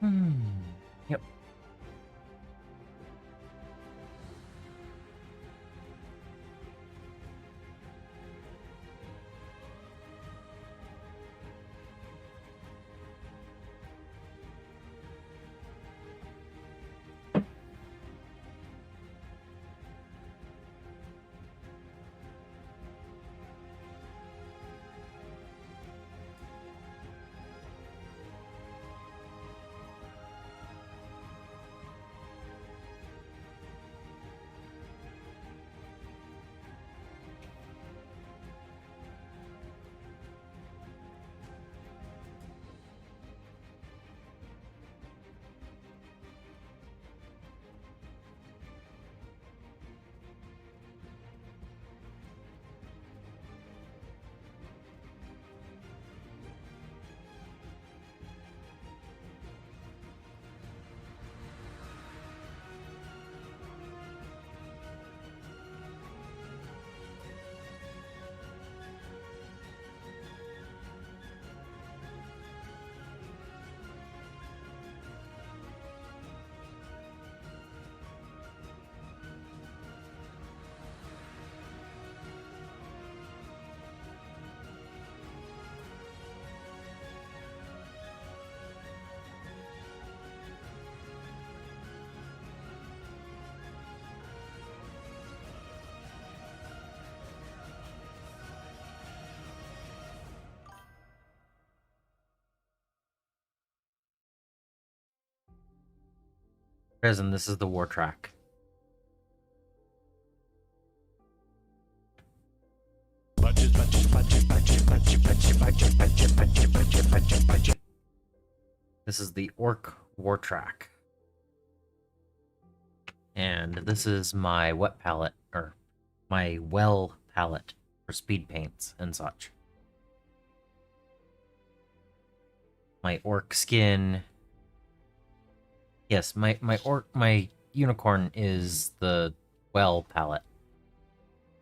Yep. Prison, this is the war track. This is the Orc war track. And this is my wet palette, or my well palette for speed paints and such. My orc skin. Yes, my unicorn is the well palette.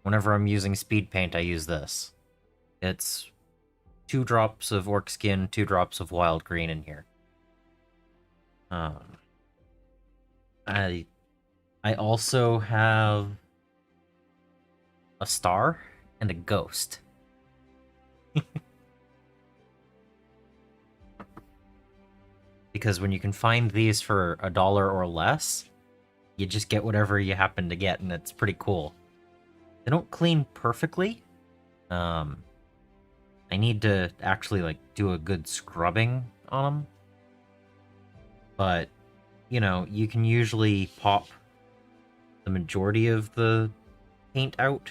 Whenever I'm using speed paint, I use this. It's 2 drops of orc skin, 2 drops of wild green in here. I also have a star and a ghost. Because when you can find these for $1 or less, you just get whatever you happen to get, and it's pretty cool. They don't clean perfectly. I need to actually like do a good scrubbing on them. But, you know, you can usually pop the majority of the paint out.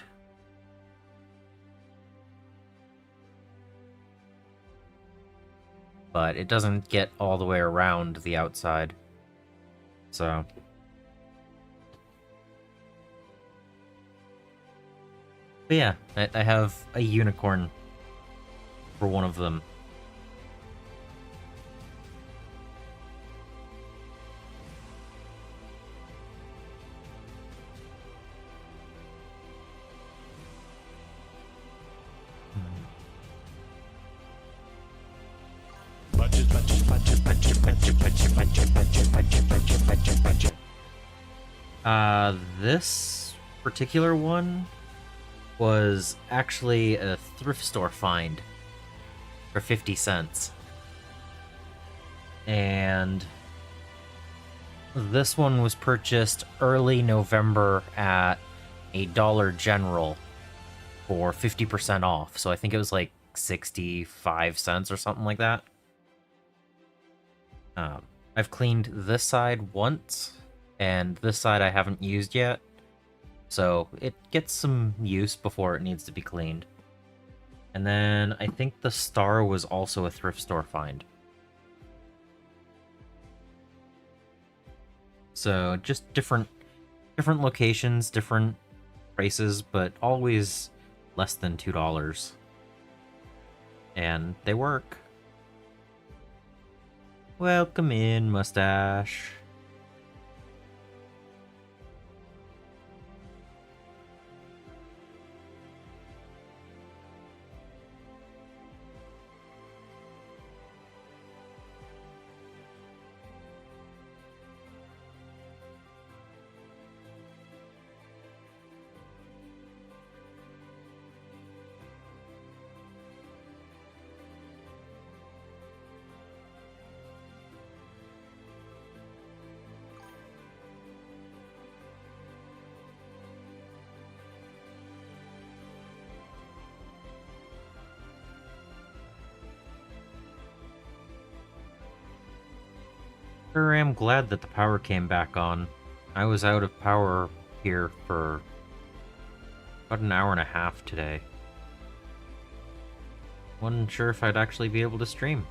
But it doesn't get all the way around the outside. So but yeah, I have a unicorn for one of them. This particular one was actually a thrift store find for 50 cents. And this one was purchased early November at a Dollar General for 50% off. So I think it was like 65 cents or something like that. I've cleaned this side once, and this side I haven't used yet. So it gets some use before it needs to be cleaned. And then I think the star was also a thrift store find. So just different locations, different prices, but always less than $2. And they work. Welcome in, mustache. Sure am glad that the power came back on. I was out of power here for about an hour and a half today. Wasn't sure if I'd actually be able to stream.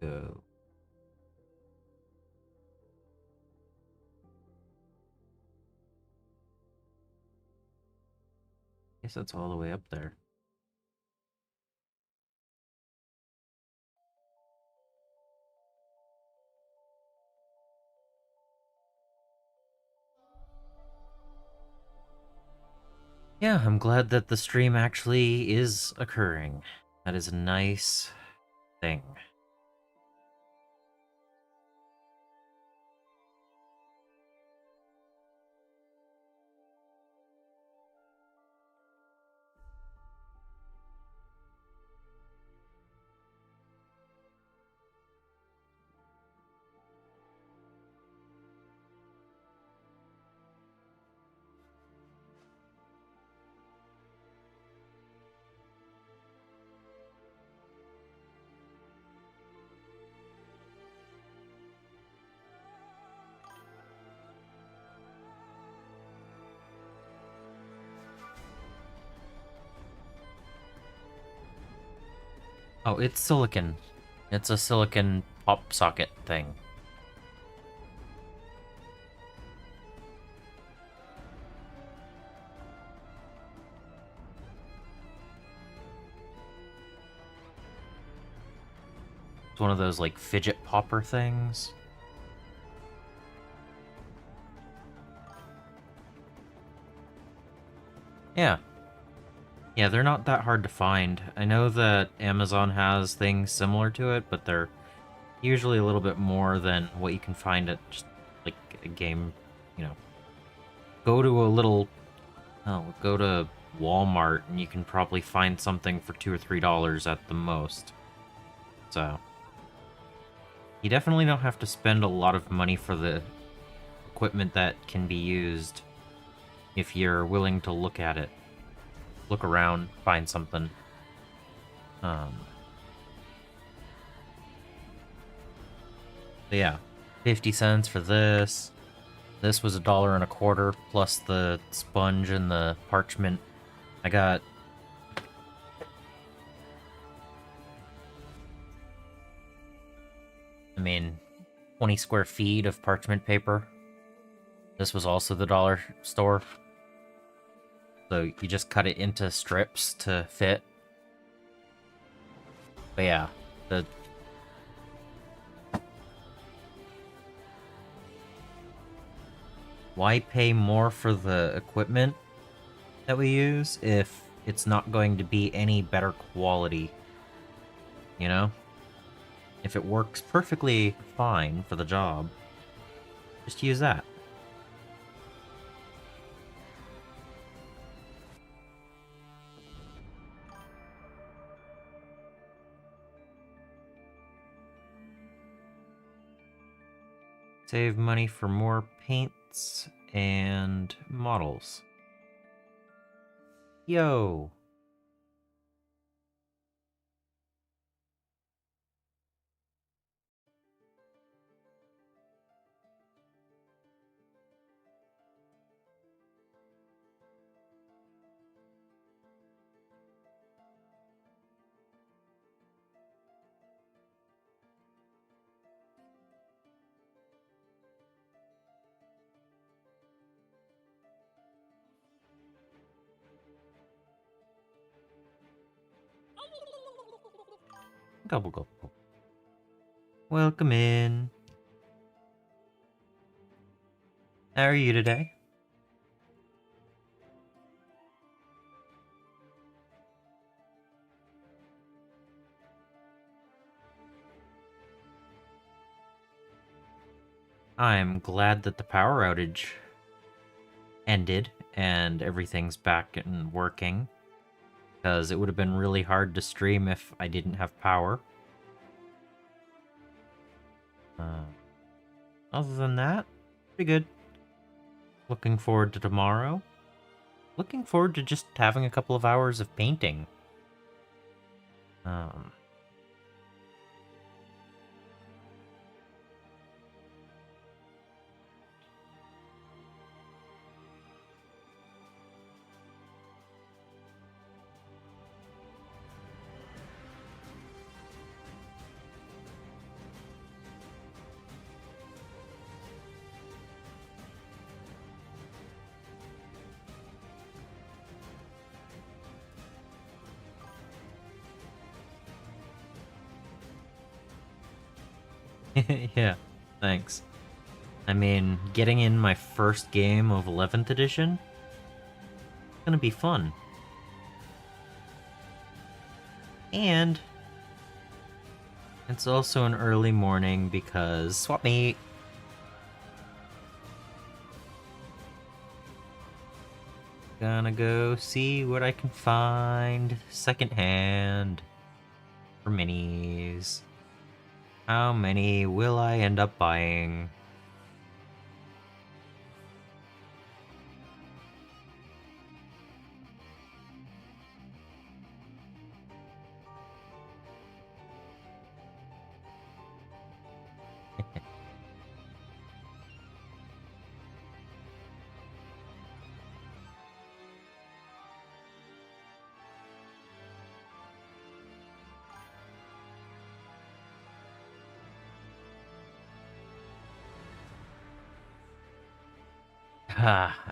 Go. Guess that's all the way up there. Yeah, I'm glad that the stream actually is occurring. That is a nice thing. Oh, it's silicon. It's a silicon pop socket thing. It's one of those like fidget popper things. Yeah. Yeah, they're not that hard to find. I know that Amazon has things similar to it, but they're usually a little bit more than what you can find at just like a game, you know. Go to a little go to Walmart and you can probably find something for $2 or $3 at the most. So you definitely don't have to spend a lot of money for the equipment that can be used if you're willing to look at it. Look around, find something. But yeah, 50 cents for this. This was $1.25 plus the sponge and the parchment. I got I mean 20 square feet of parchment paper. This was also the dollar store. So you just cut it into strips to fit. But yeah, the why pay more for the equipment that we use if it's not going to be any better quality? You know? If it works perfectly fine for the job, just use that. Save money for more paints and models. Yo! Gobble gobble. Welcome in. How are you today? I'm glad that the power outage ended and everything's back and working, because it would have been really hard to stream if I didn't have power. Other than that, pretty good. Looking forward to tomorrow. Looking forward to just having a couple of hours of painting. Yeah, thanks. I mean, getting in my first game of 11th edition, it's gonna be fun. And it's also an early morning because swap meet. Gonna go see what I can find secondhand for minis. How many will I end up buying?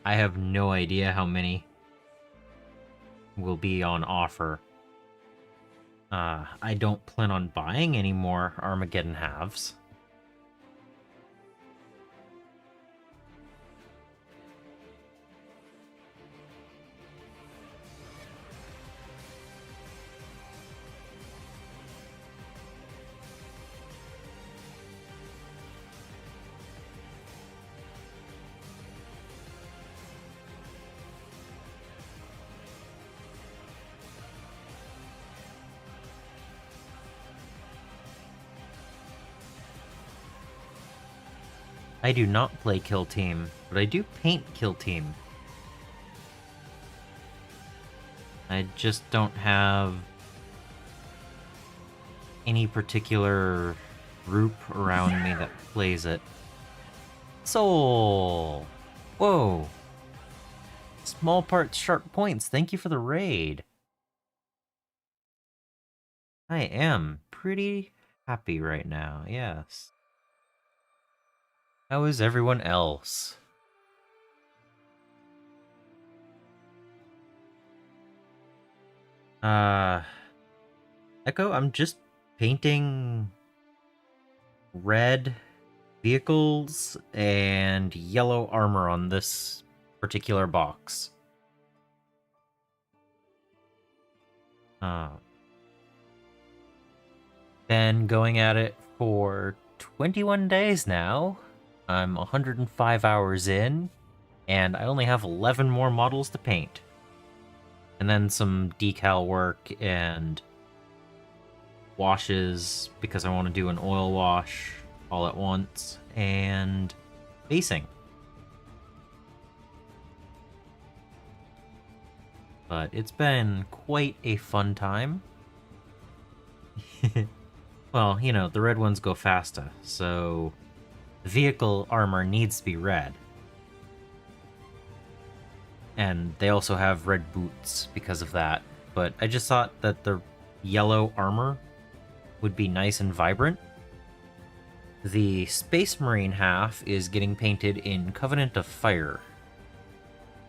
I have no idea how many will be on offer. I don't plan on buying any more Armageddon halves. I do not play Kill Team, but I do paint Kill Team. I just don't have any particular group around me that plays it. Soul! Whoa! Small parts, sharp points, thank you for the raid. I am pretty happy right now, yes. How is everyone else? Echo, I'm just painting red vehicles and yellow armor on this particular box. Been going at it for 21 days now. I'm 105 hours in, and I only have 11 more models to paint. And then some decal work and washes, because I want to do an oil wash all at once, and basing. But it's been quite a fun time. Well, you know, the red ones go faster, so the vehicle armor needs to be red. And they also have red boots because of that. But I just thought that the yellow armor would be nice and vibrant. The Space Marine half is getting painted in Covenant of Fire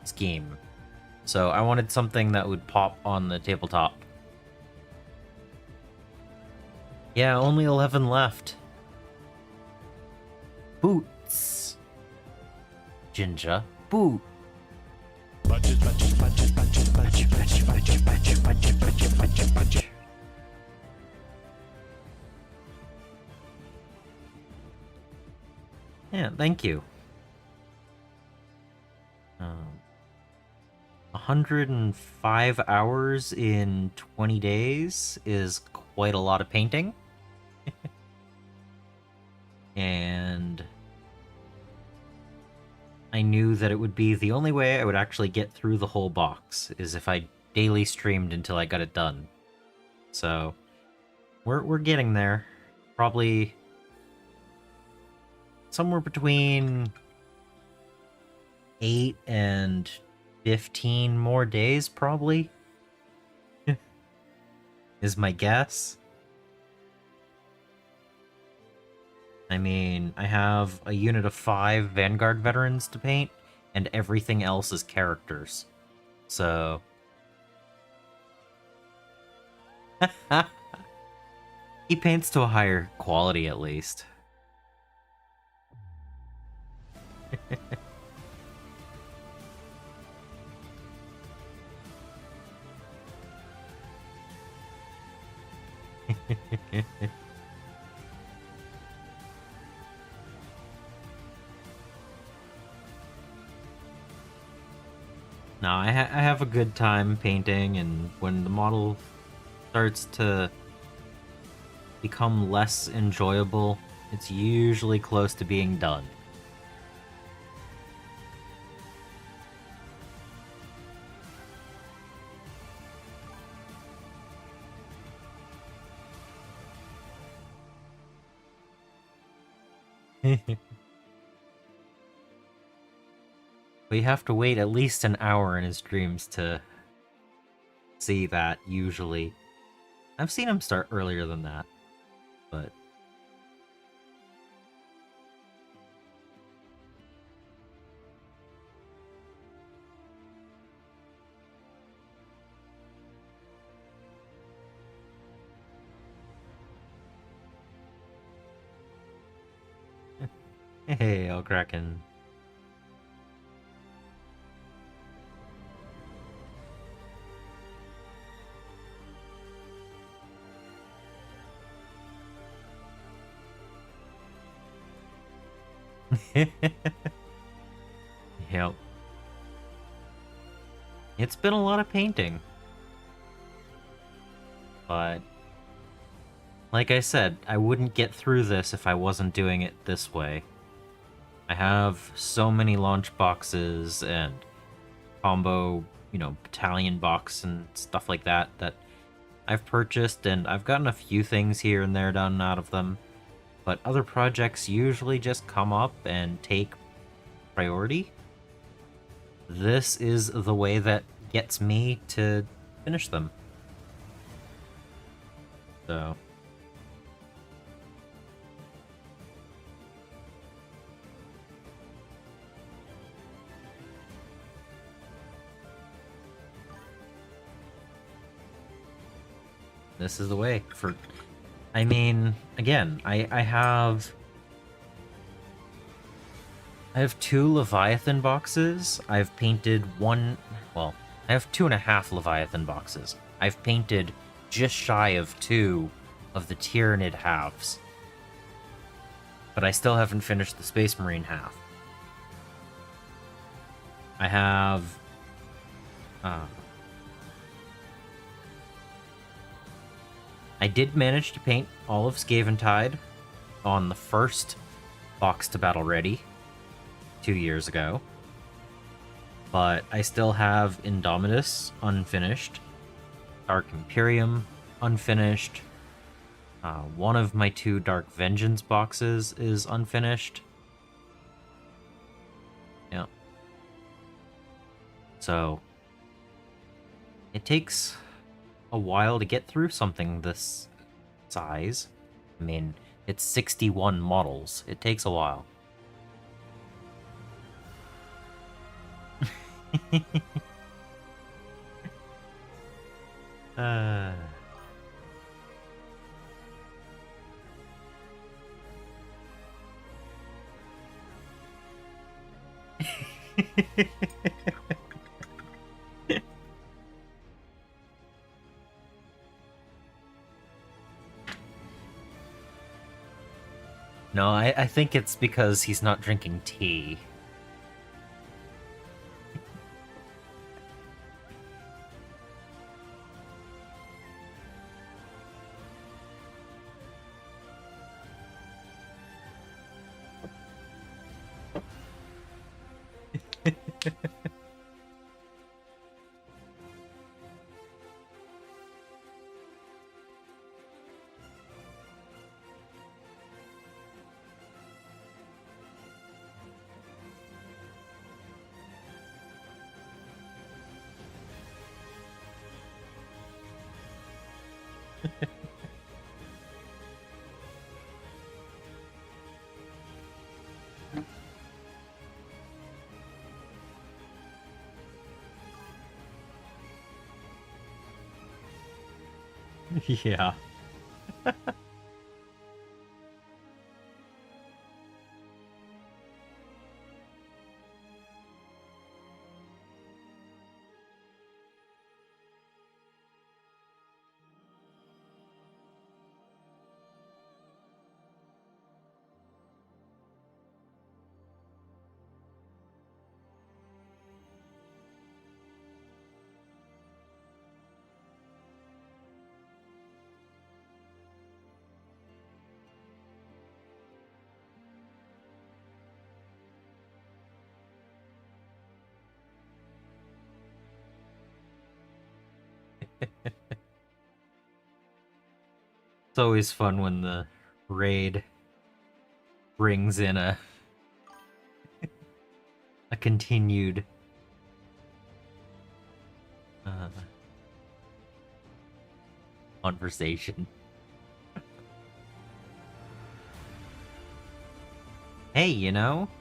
scheme. So I wanted something that would pop on the tabletop. Yeah, only 11 left. Boots. Jinja. Boot. Yeah, thank you. 105 hours in 20 days is quite a lot of painting. And I knew that it would be the only way I would actually get through the whole box is if I daily streamed until I got it done. So we're getting there. Probably somewhere between 8 and 15 more days, probably, is my guess. I mean, I have a unit of 5 Vanguard veterans to paint, and everything else is characters. So... he paints to a higher quality, at least. No, I have a good time painting, and when the model starts to become less enjoyable, it's usually close to being done. But you have to wait at least an hour in his streams to see that, usually. I've seen him start earlier than that, but... Hey, I'll Kraken. Yep. It's been a lot of painting. But... like I said, I wouldn't get through this if I wasn't doing it this way. I have so many launch boxes and combo, battalion box and stuff like that that I've purchased, and I've gotten a few things here and there done out of them. But other projects usually just come up and take priority. This is the way that gets me to finish them. So... this is the way. I mean, again, I have 2 Leviathan boxes. I've painted one... well, I have 2.5 Leviathan boxes. I've painted just shy of 2 of the Tyranid halves. But I still haven't finished the Space Marine half. I have... I did manage to paint all of Scaventide on the first box to battle ready 2 years ago. But I still have Indomitus unfinished, Dark Imperium unfinished, one of my 2 Dark Vengeance boxes is unfinished. Yeah. So, it takes a while to get through something this size. I mean, it's 61 models. It takes a while. No, I think it's because he's not drinking tea. Yeah. It's always fun when the raid brings in a continued uh, conversation. Hey,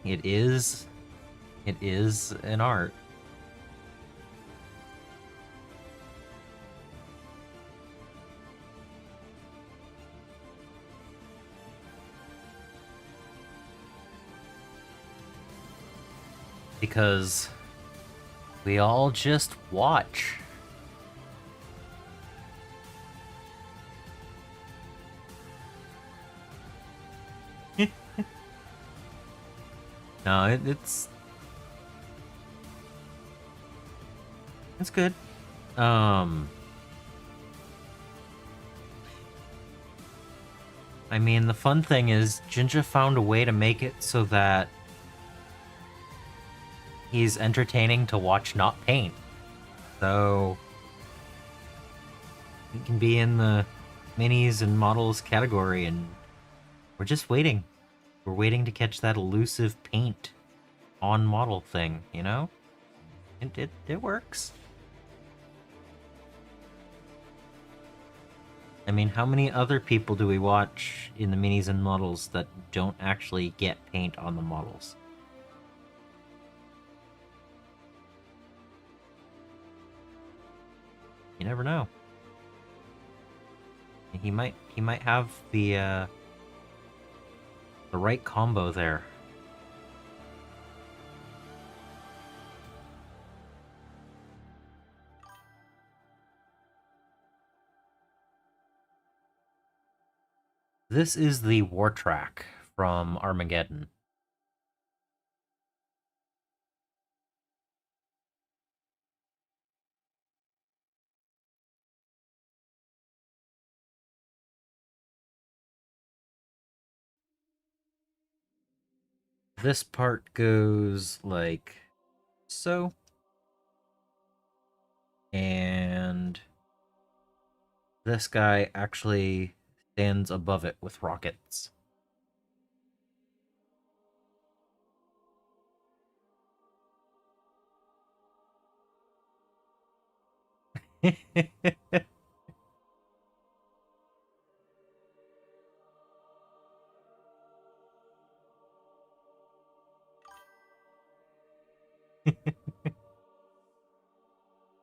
it is an art. Because we all just watch. No, it's good. I mean, the fun thing is Jinja found a way to make it so that he's entertaining to watch, not paint. So he can be in the minis and models category, and we're just waiting. We're waiting to catch that elusive paint on model thing, you know? It works. I mean, how many other people do we watch in the minis and models that don't actually get paint on the models? You never know. He might have the right combo there. This is the war track from Armageddon. This part goes like so. And this guy actually stands above it with rockets.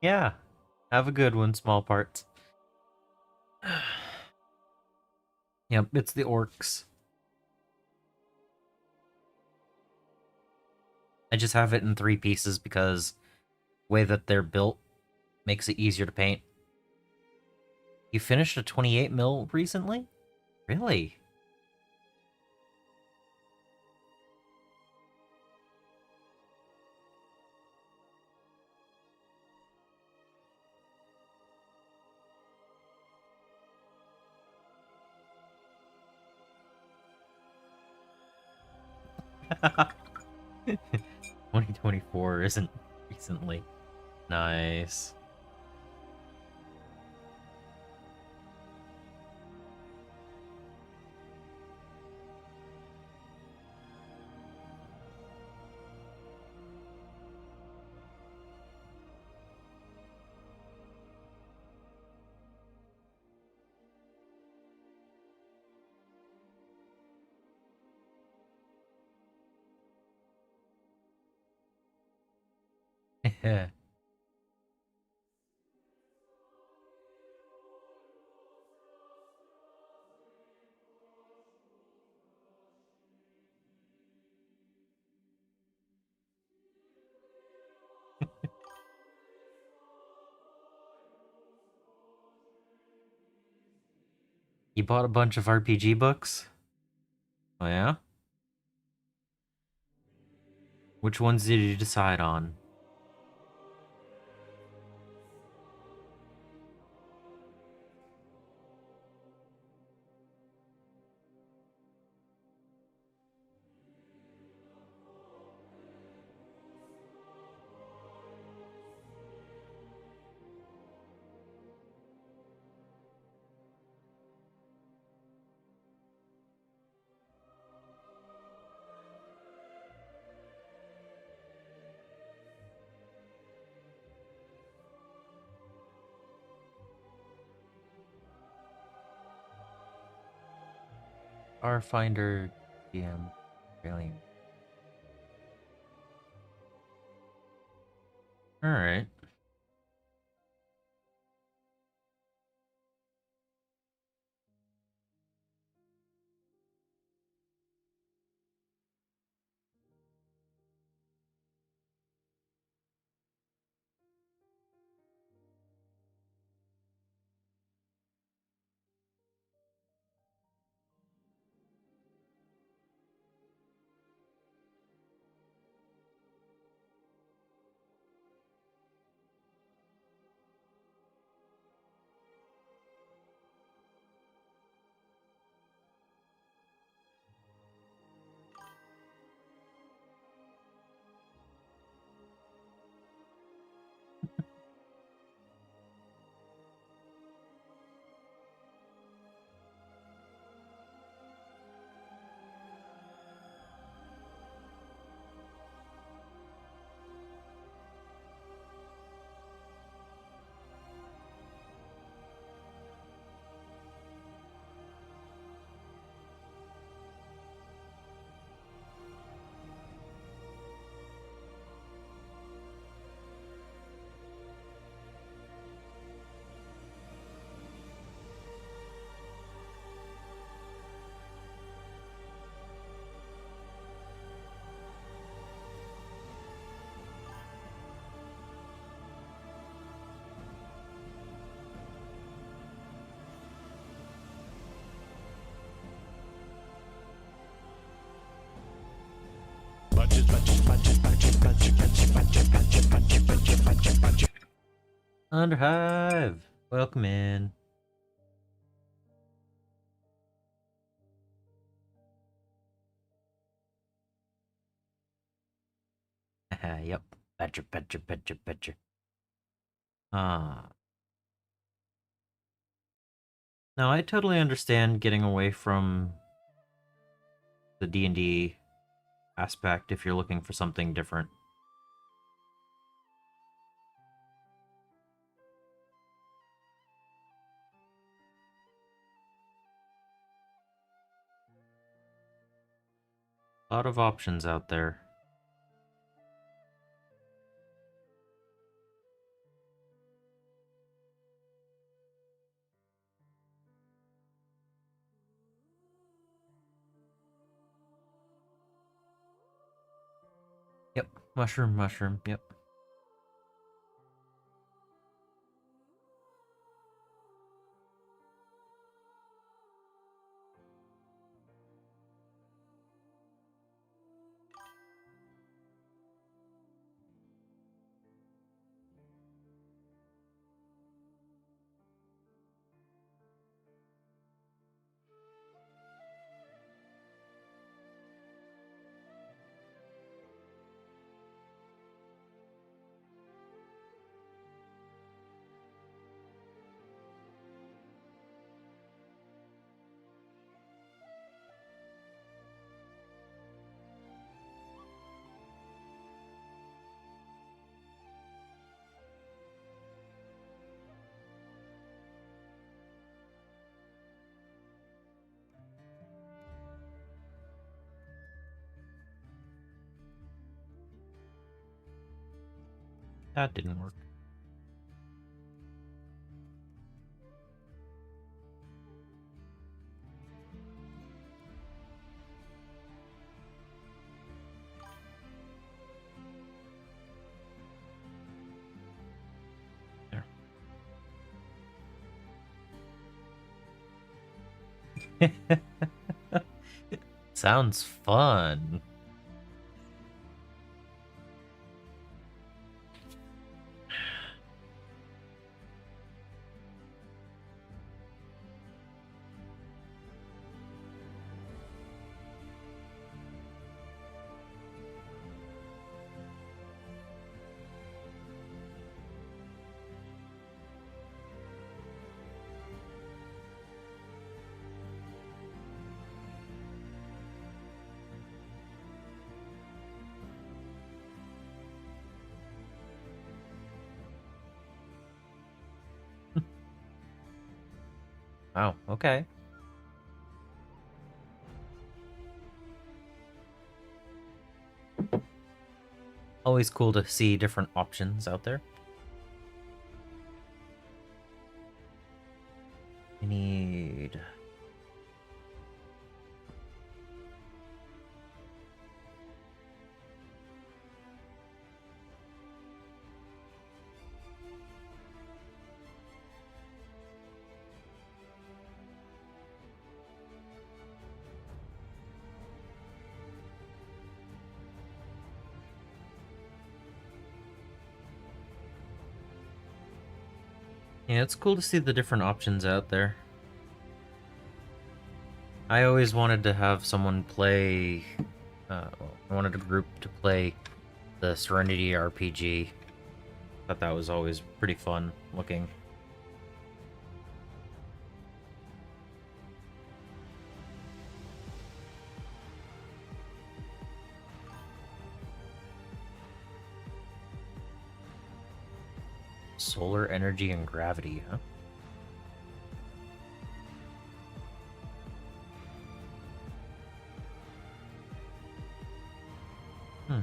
Yeah. Have a good one, small parts. Yep, it's the orcs. I just have it in 3 pieces because the way that they're built makes it easier to paint. You finished a 28 mil recently? Really? Twenty 2024 isn't recently. Nice. You bought a bunch of RPG books? Oh yeah? Which ones did you decide on? Starfinder DM Alien. Alright. Underhive! Welcome in. Yep. Betcha. Ah. No, I totally understand getting away from the D&D aspect if you're looking for something different. A lot of options out there. Yep. Mushroom, yep. That didn't work. There. Sounds fun. Wow, okay. Always cool to see different options out there. I need... Yeah, it's cool to see the different options out there. I always wanted to have someone play... I wanted a group to play the Serenity RPG. Thought that was always pretty fun looking. Solar energy and gravity, huh? Hmm.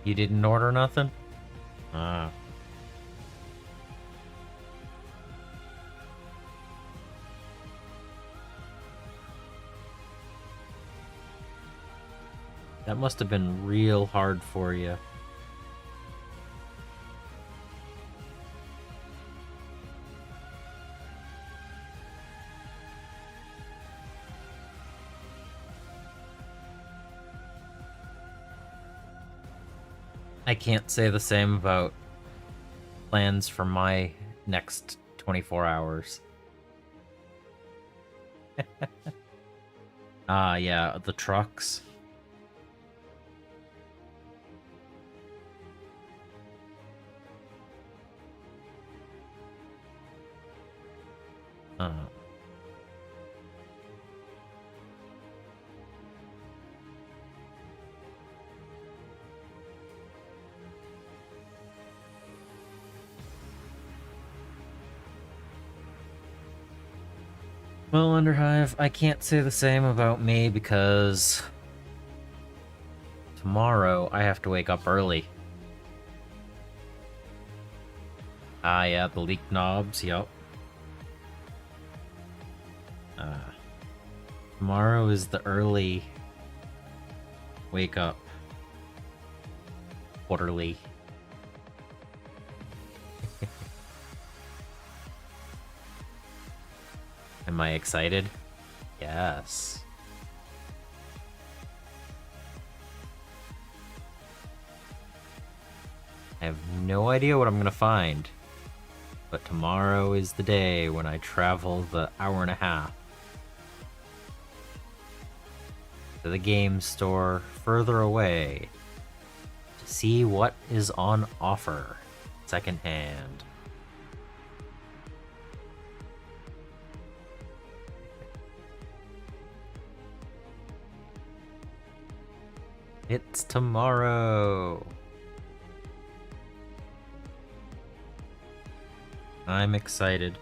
You didn't order nothing? Ah. That must have been real hard for you. I can't say the same about plans for my next 24 hours. Ah, yeah, the trucks. Uh, Well, Underhive, I can't say the same about me because tomorrow I have to wake up early. Ah, yeah, the leaked knobs, yep. Uh, Tomorrow is the early wake up. Quarterly. Am I excited? Yes. I have no idea what I'm gonna find. But tomorrow is the day when I travel the hour and a half to the game store further away to see what is on offer secondhand. It's tomorrow. I'm excited.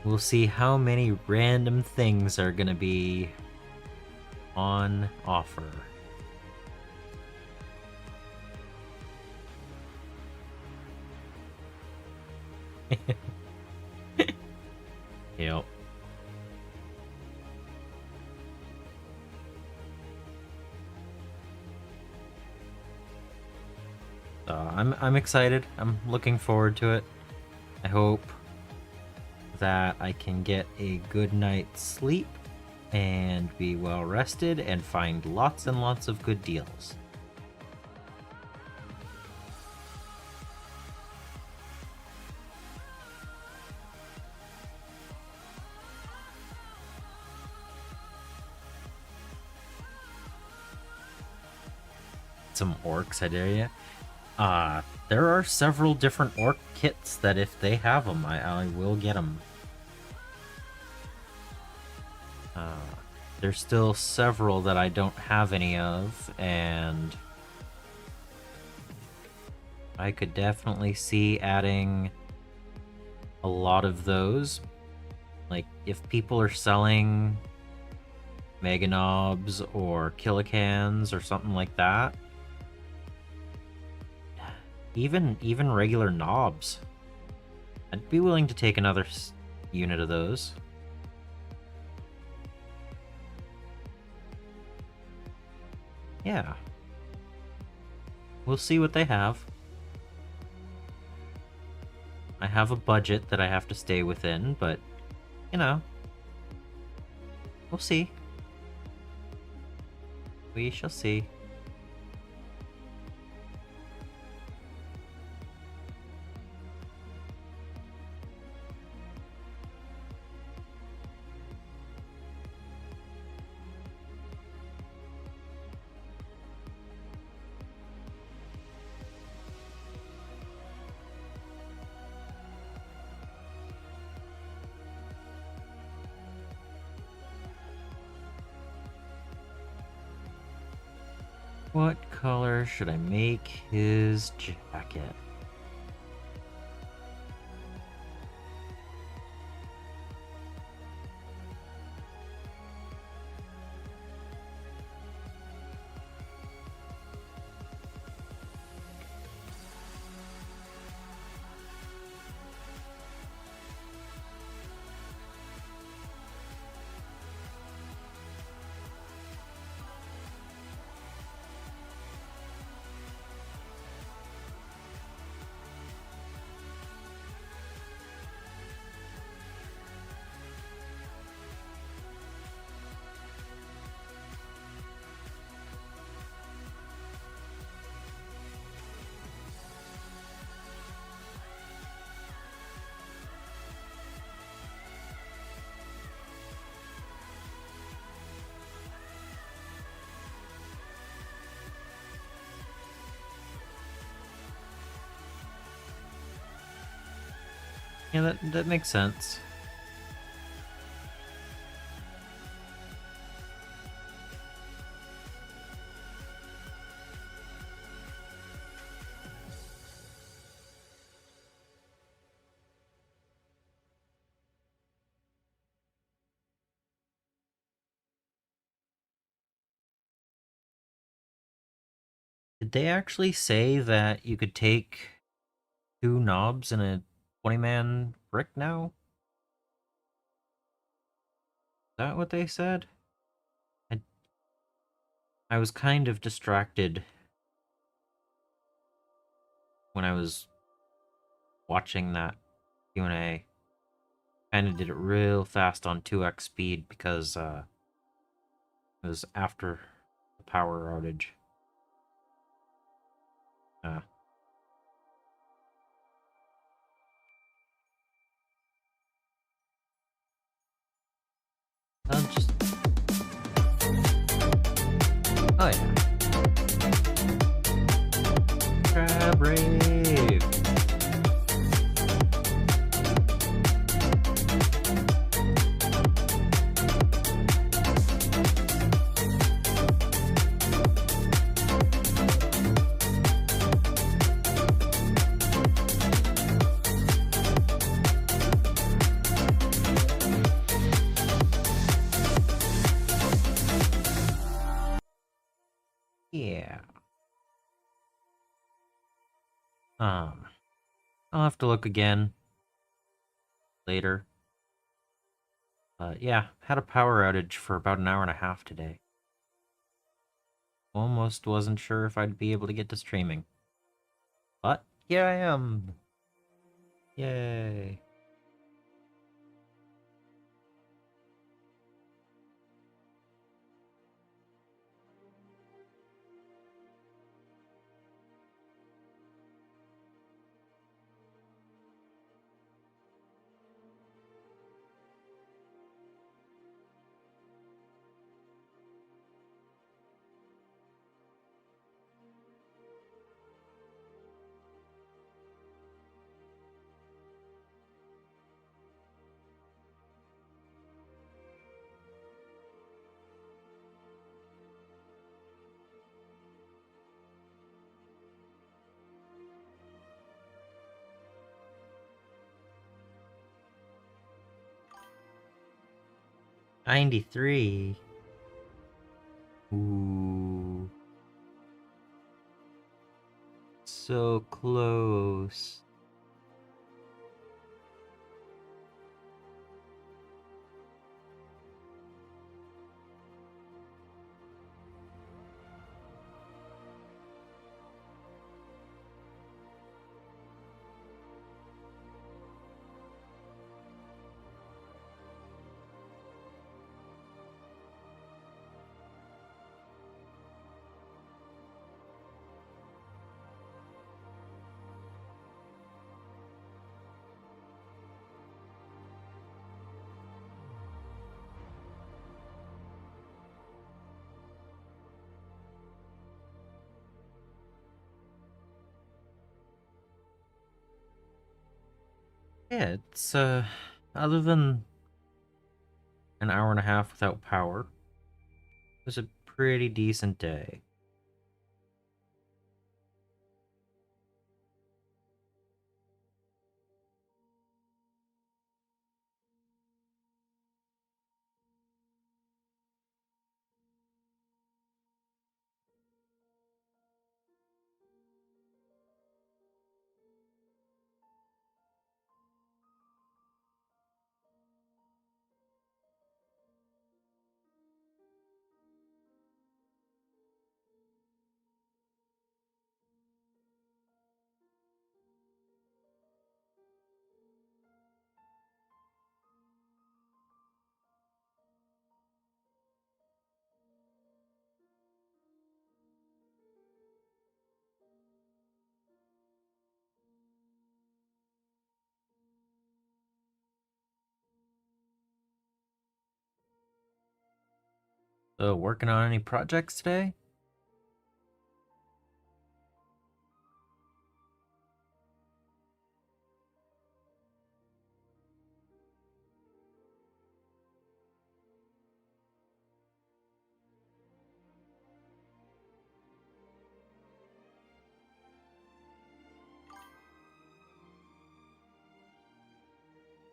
We'll see how many random things are gonna be on offer. Yep. I'm excited. I'm looking forward to it. I hope that I can get a good night's sleep and be well rested and find lots and lots of good deals. Some orcs, I dare you. There are several different orc kits that if they have them, I will get them. There's still several that I don't have any of, and I could definitely see adding a lot of those. Like, if people are selling Mega Knobs or Killicans or something like that, even regular knobs, I'd be willing to take another unit of those. Yeah. We'll see what they have. I have a budget that I have to stay within, but, you know, we'll see. We shall see. What color should I make his jacket? Yeah, that makes sense. Did they actually say that you could take 2 knobs in a 20-man brick now? Is that what they said? I, I was kind of distracted when I was watching that Q&A. Kind of did it real fast on 2x speed because it was after the power outage. Uh, I'll just... Oh yeah. Crab rave. Yeah. I'll have to look again later. Yeah, had a power outage for about an hour and a half today. Almost wasn't sure if I'd be able to get to streaming. But here I am. Yay. '93. Ooh. So close. Yeah, it's other than an hour and a half without power, it was a pretty decent day. So, working on any projects today?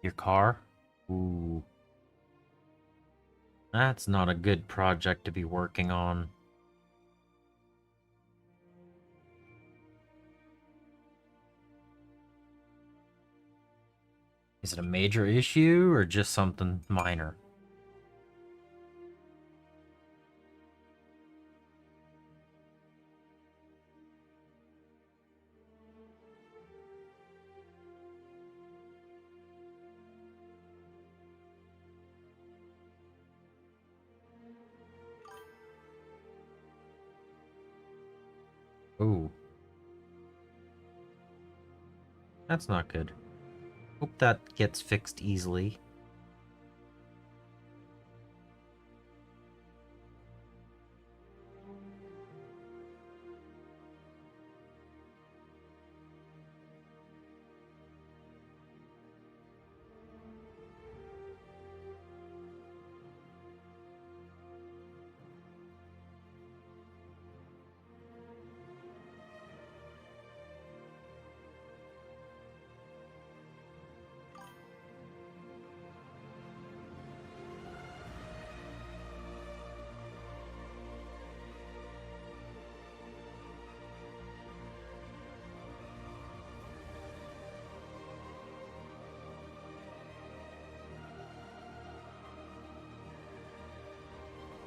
Your car? Ooh. That's not a good project to be working on. Is it a major issue or just something minor? Ooh. That's not good. Hope that gets fixed easily.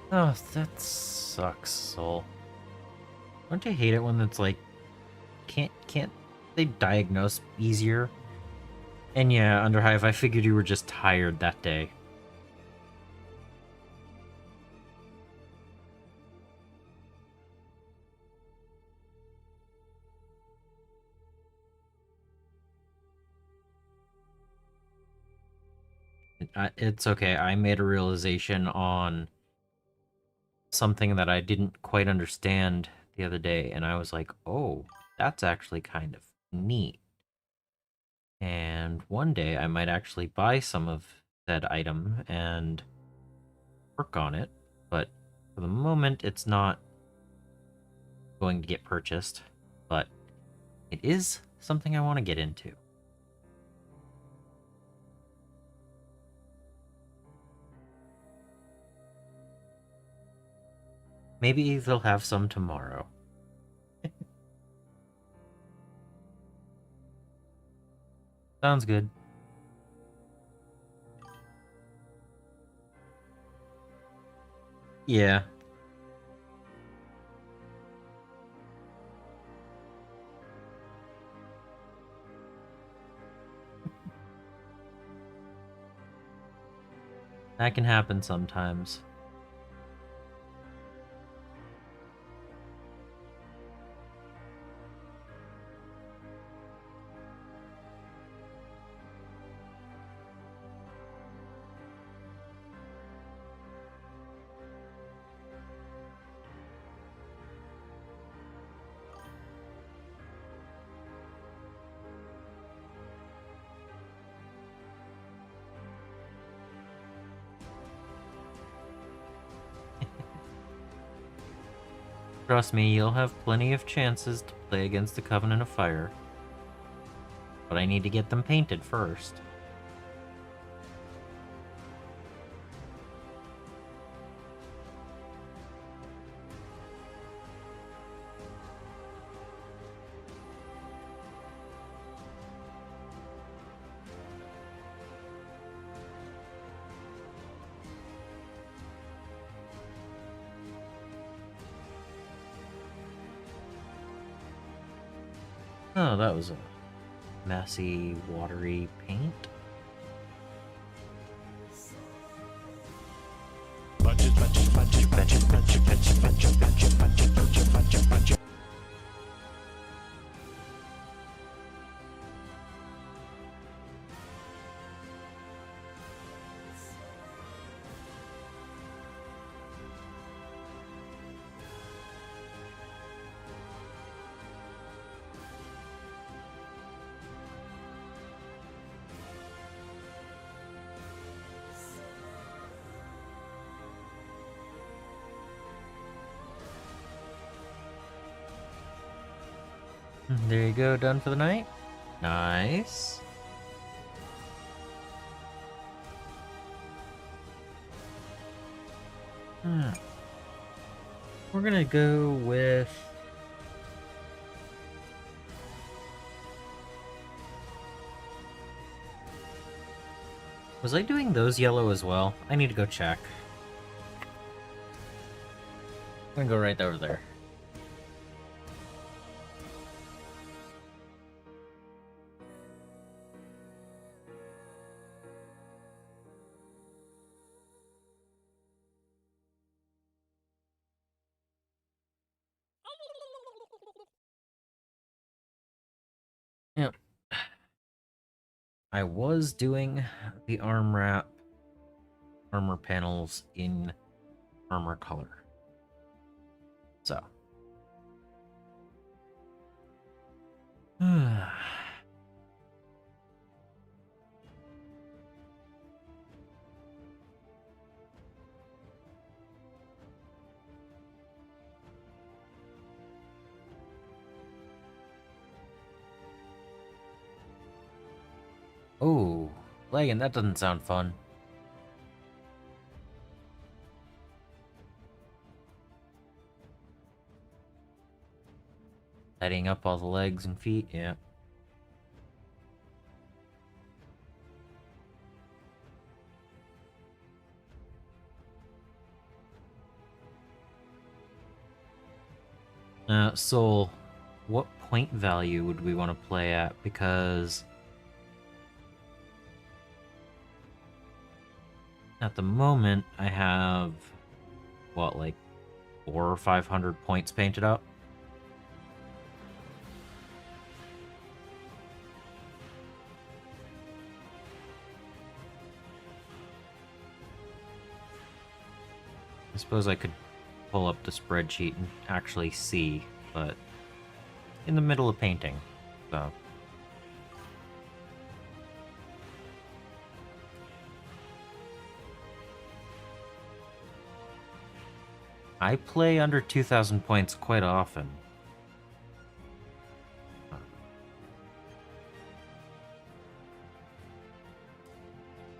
Oh, that sucks, Soul. Don't you hate it when it's like, can't they diagnose easier? And yeah, Underhive, I figured you were just tired that day. It's okay. I made a realization on something that I didn't quite understand the other day, and I was like, oh, that's actually kind of neat. And one day I might actually buy some of that item and work on it, but for the moment it's not going to get purchased, but it is something I want to get into. Maybe they'll have some tomorrow. Sounds good. Yeah. That can happen sometimes. Trust me, you'll have plenty of chances to play against the Covenant of Fire. But I need to get them painted first. Oh, that was a messy, watery paint. There you go, done for the night. Nice. We're gonna go with... Was I doing those yellow as well? I need to go check. I'm gonna go right over there. Yep. I was doing the armor panels in armor color. So. Oh, lagging, that doesn't sound fun. Lighting up all the legs and feet, yeah. Soul, what point value would we want to play at? Because at the moment, I have, what, like 400 or 500 points painted up? I suppose I could pull up the spreadsheet and actually see, but in the middle of painting, so. I play under 2,000 points quite often.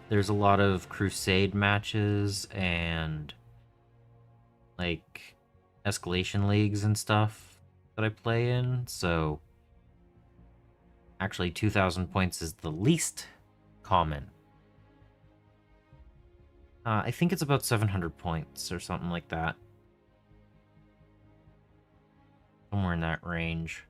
There's a lot of crusade matches and like escalation leagues and stuff that I play in, so actually 2,000 points is the least common. I think it's about 700 points or something like that. Somewhere in that range.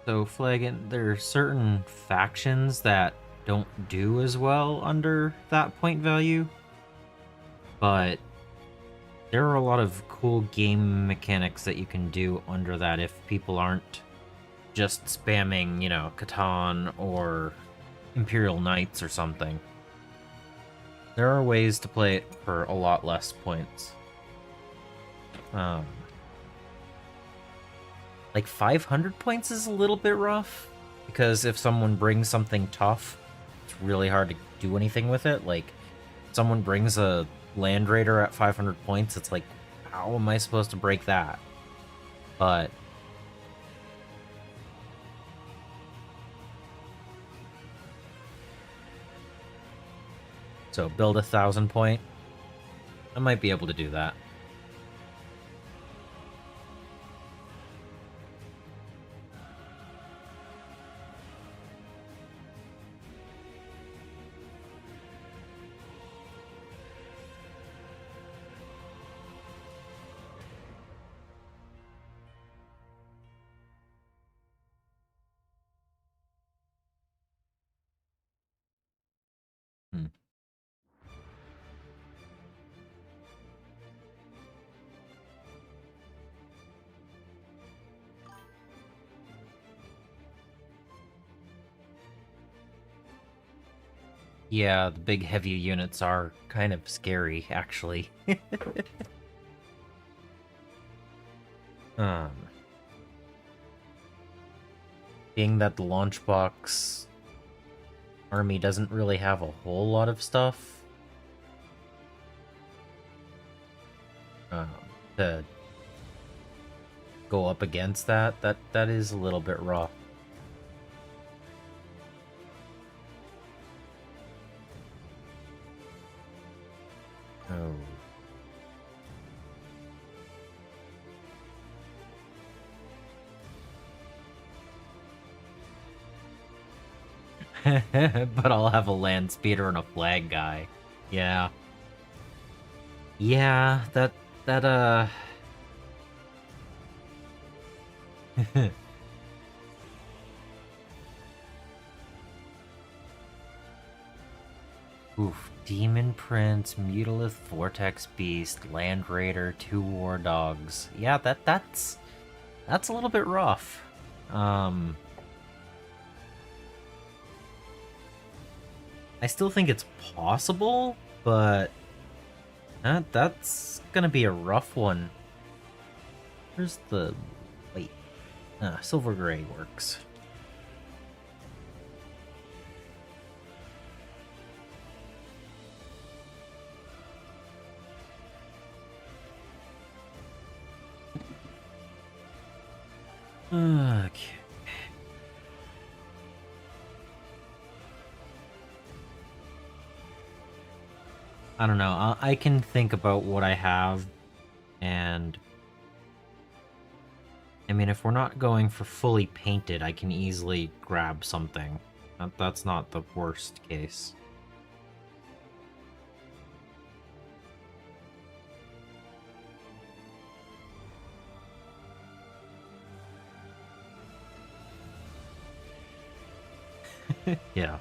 So Flagon, there are certain factions that don't do as well under that point value, but there are a lot of cool game mechanics that you can do under that if people aren't just spamming, you know, Catan or Imperial Knights or something. There are ways to play it for a lot less points. Like 500 points is a little bit rough, because if someone brings something tough, it's really hard to do anything with it. Like, someone brings a Land Raider at 500 points, it's like, how am I supposed to break that? But so build 1,000 point. I might be able to do that. Hmm. Yeah, the big heavy units are kind of scary, actually. um, Being that the launch box army doesn't really have a whole lot of stuff um, to go up against that is a little bit rough. Oh. But I'll have a land speeder and a flag guy. Yeah. Yeah, that Oof, Demon Prince, Mutalith, Vortex Beast, Land Raider, 2 War Dogs. Yeah, that's a little bit rough. I still think it's possible, but that's gonna be a rough one. Where's the... wait. Silver Gray works. Okay. I don't know. I can think about what I have, and I mean, if we're not going for fully painted, I can easily grab something. That's not the worst case. Yeah.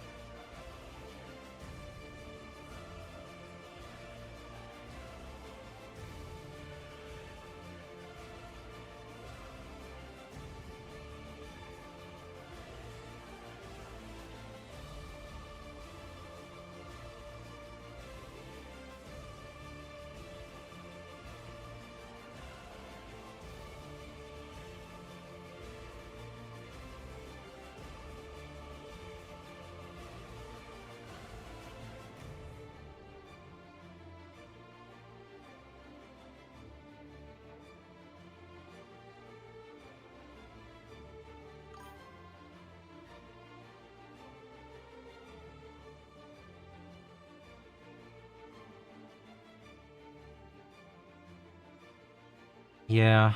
Yeah.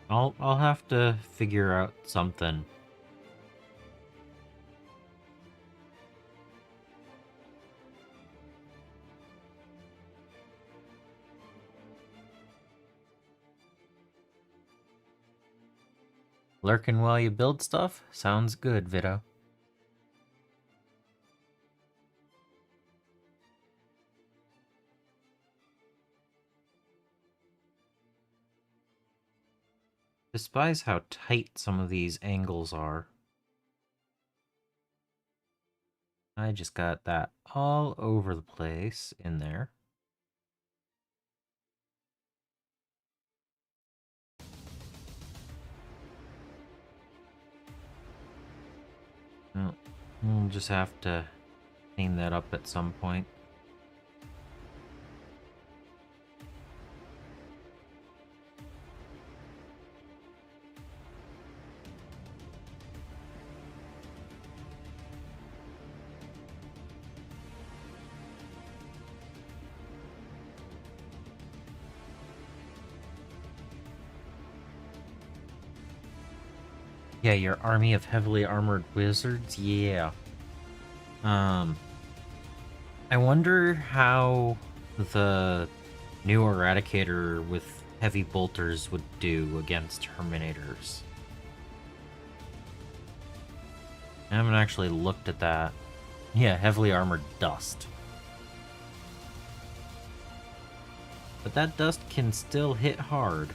I'll have to figure out something. Lurking while you build stuff? Sounds good, Vito. Despise how tight some of these angles are. I just got that all over the place in there. Well, we'll just have to clean that up at some point. Yeah, your army of heavily armored wizards? Yeah. I wonder how the new Eradicator with heavy bolters would do against Terminators. I haven't actually looked at that. Yeah, heavily armored dust. But that dust can still hit hard.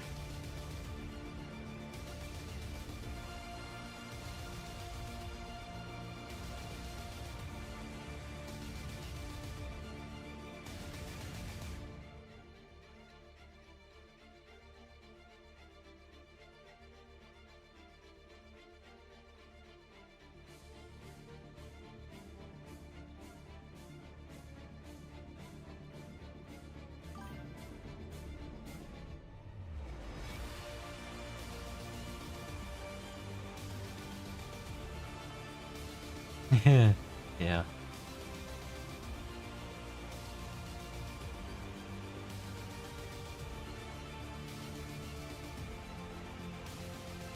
Yeah.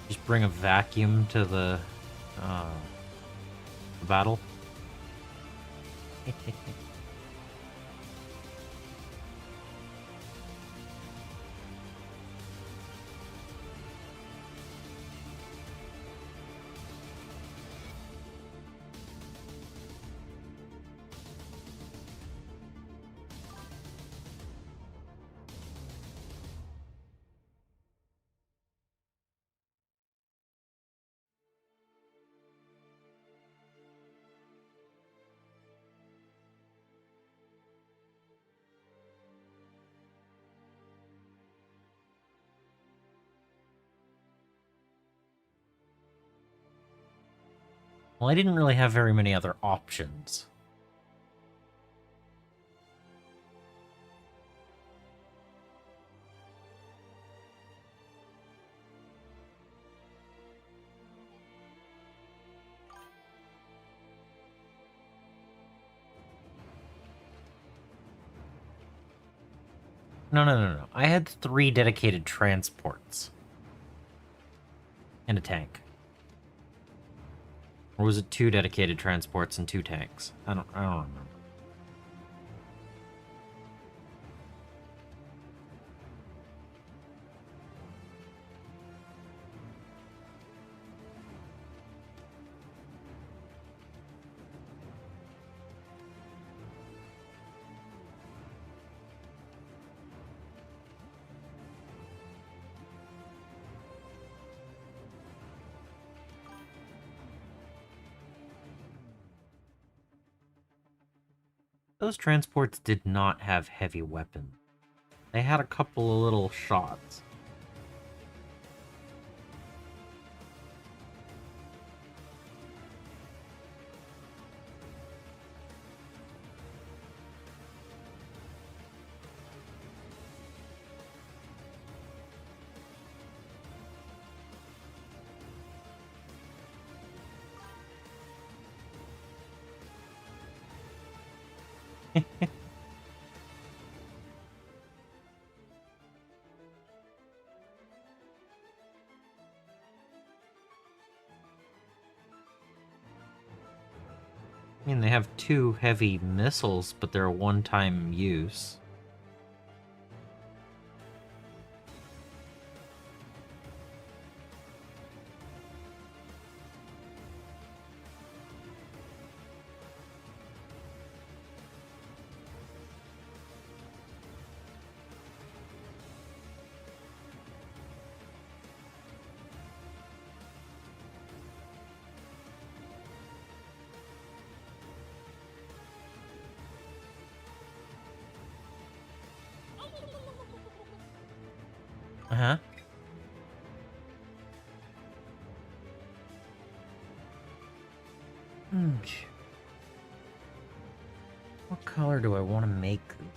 Just bring a vacuum to uh, the battle. Well, I didn't really have very many other options. No. I had 3 dedicated transports. And a tank. Or was it 2 dedicated transports and 2 tanks? I don't remember. Those transports did not have heavy weapons. They had a couple of little shots. I mean, they have 2 heavy missiles, but they're a one-time use. Uh-huh. What color do I want to make them?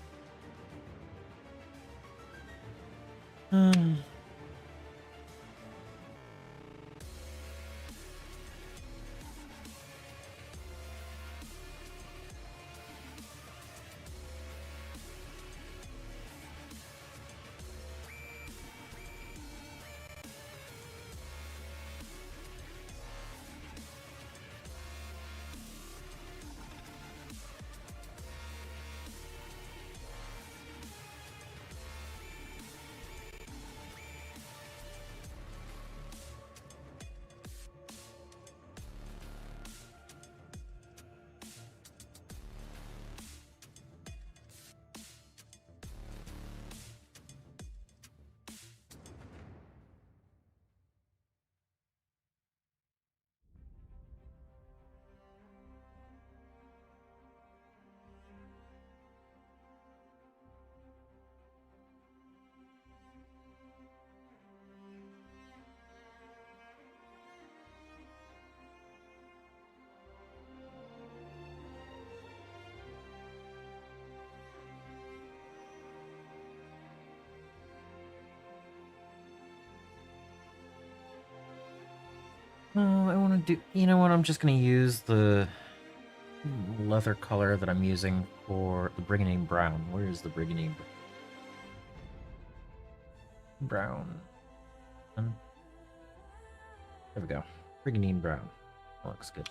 Oh, I want to do... You know what? I'm just going to use the leather color that I'm using for the Brigandine Brown. Where is the Brigandine Brown? There we go. Brigandine Brown. That looks good.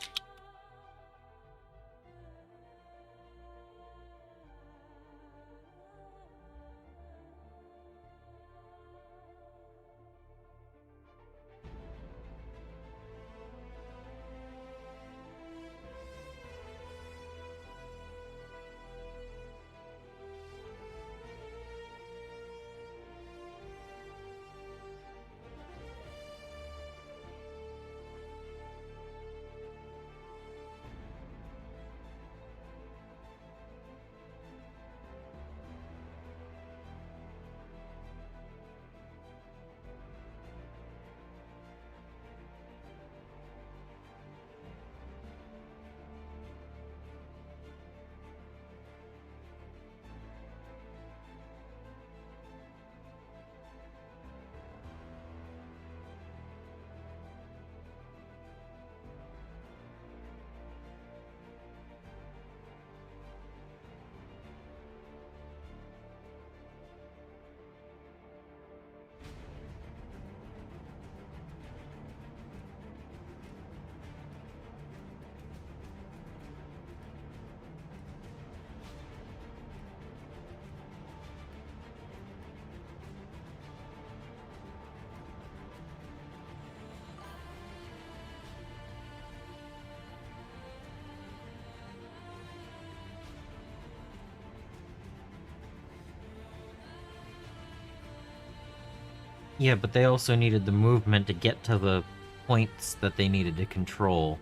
Yeah, but they also needed the movement to get to the points that they needed to control.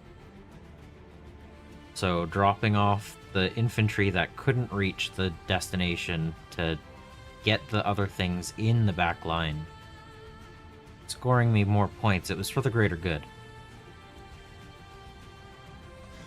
So dropping off the infantry that couldn't reach the destination to get the other things in the back line, scoring me more points, it was for the greater good.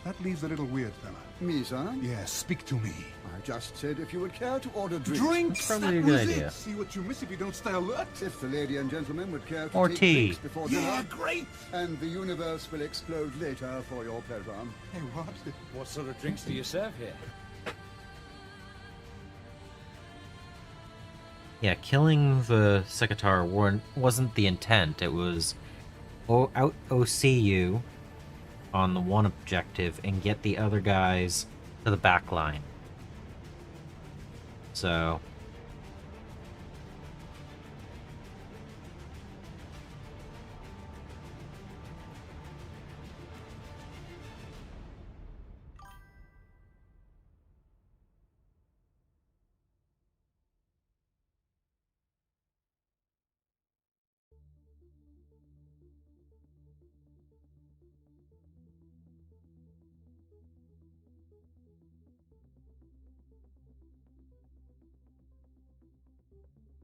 That leaves a little weird, fella. Me, sir? Yes, speak to me. I just said if you would care to order drinks. Drinks? That's probably a That good was idea. it. See what you miss if you don't stay alert. If the lady and gentleman would care to Or take tea. drinks before dinner. Yeah, great. And the universe will explode later for your pleasure. Hey, what? What sort of drinks do you serve here? Yeah, killing the Sekitar wasn't the intent. It was out OC you on the one objective and get the other guys to the back line. So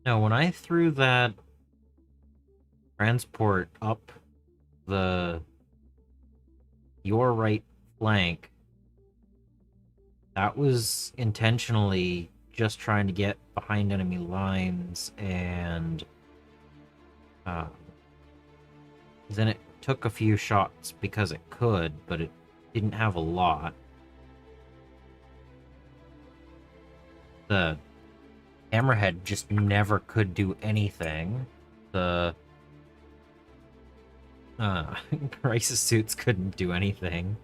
no, when I threw that transport up your right flank, that was intentionally just trying to get behind enemy lines, and then it took a few shots because it could, but it didn't have a lot. The Hammerhead just never could do anything. The crisis suits couldn't do anything.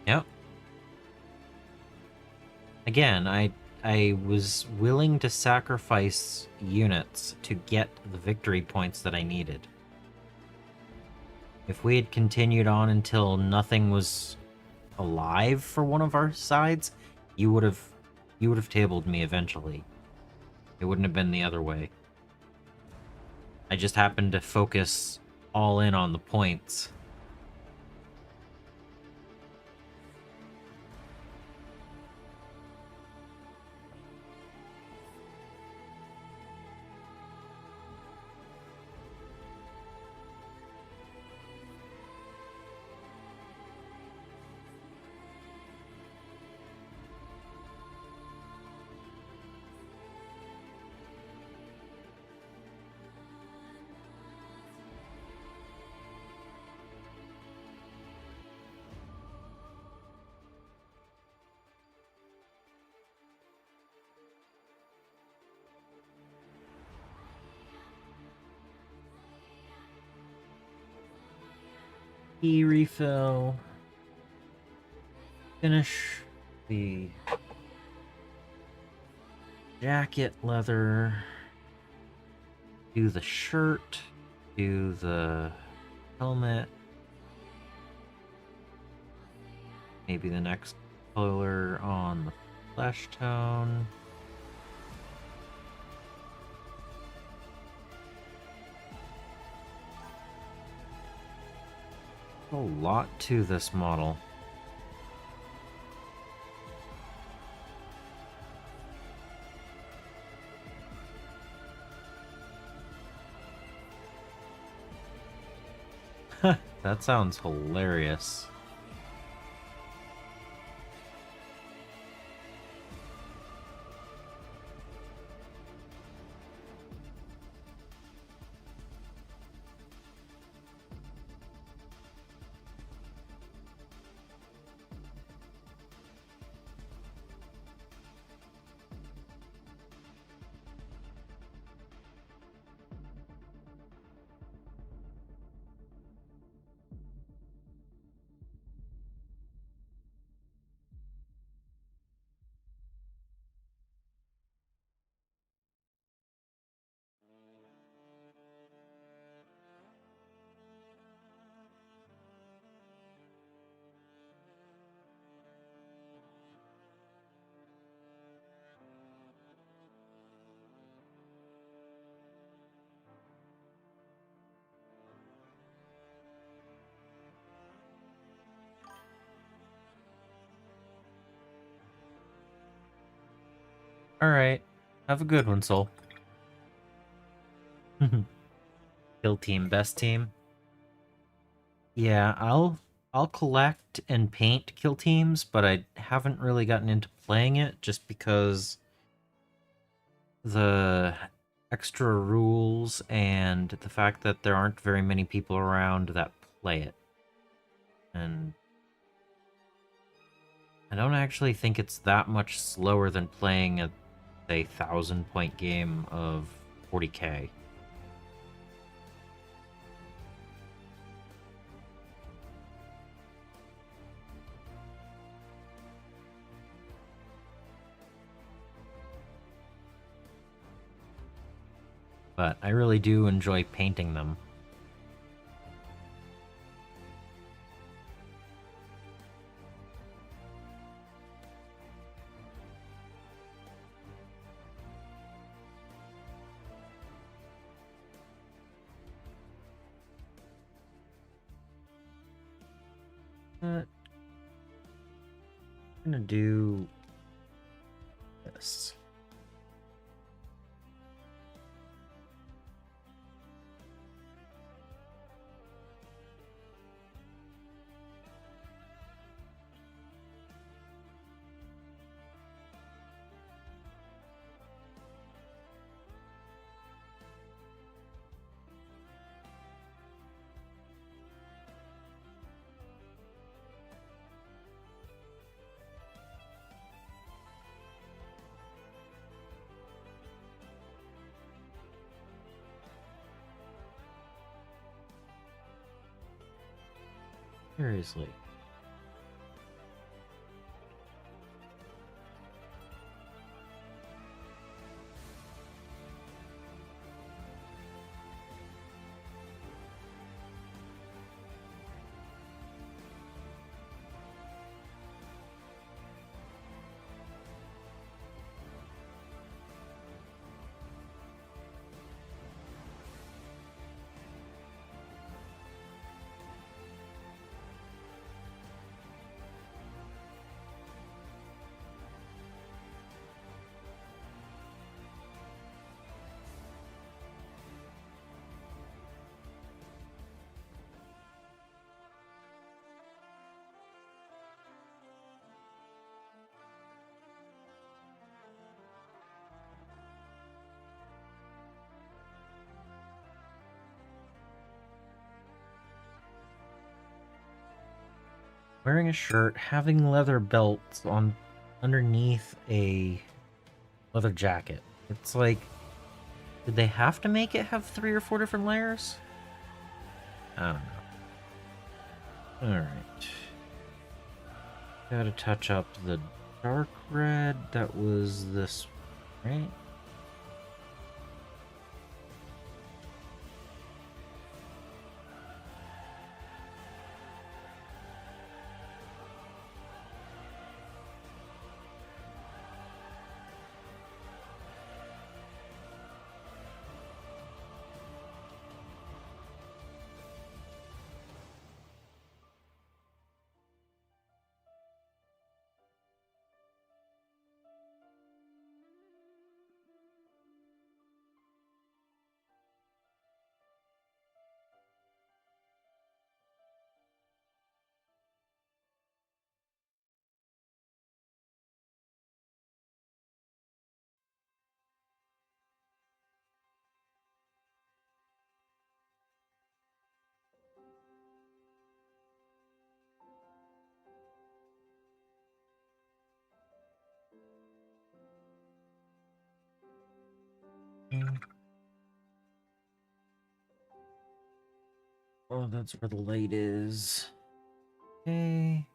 Yep. Again, I was willing to sacrifice units to get the victory points that I needed. If we had continued on until nothing was alive for one of our sides, you would have tabled me eventually. It wouldn't have been the other way. I just happened to focus all in on the points. Key refill. Finish the jacket leather. Do the shirt. Do the helmet. Maybe the next color on the flesh tone. A lot to this model. That sounds hilarious. Alright. Have a good one, Soul. Kill team, best team. Yeah, I'll collect and paint kill teams, but I haven't really gotten into playing it just because the extra rules and the fact that there aren't very many people around that play it. And I don't actually think it's that much slower than playing a, say, 1,000-point game of 40k. But I really do enjoy painting them. I'm gonna do this. Seriously. Wearing a shirt, having leather belts on underneath a leather jacket. It's like, did they have to make it have 3 or 4 different layers? I don't know. Alright. Gotta touch up the dark red. That was this, right? Oh, that's where the light is. Okay.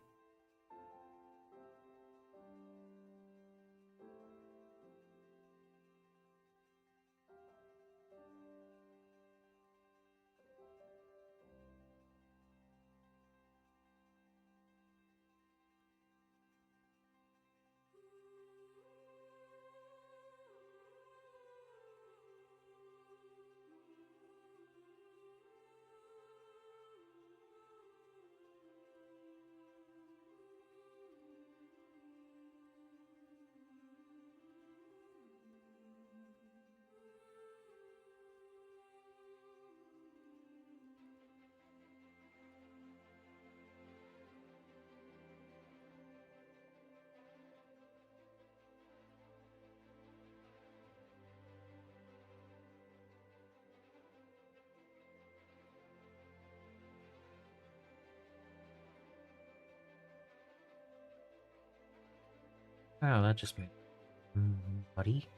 Wow, that just made muddy.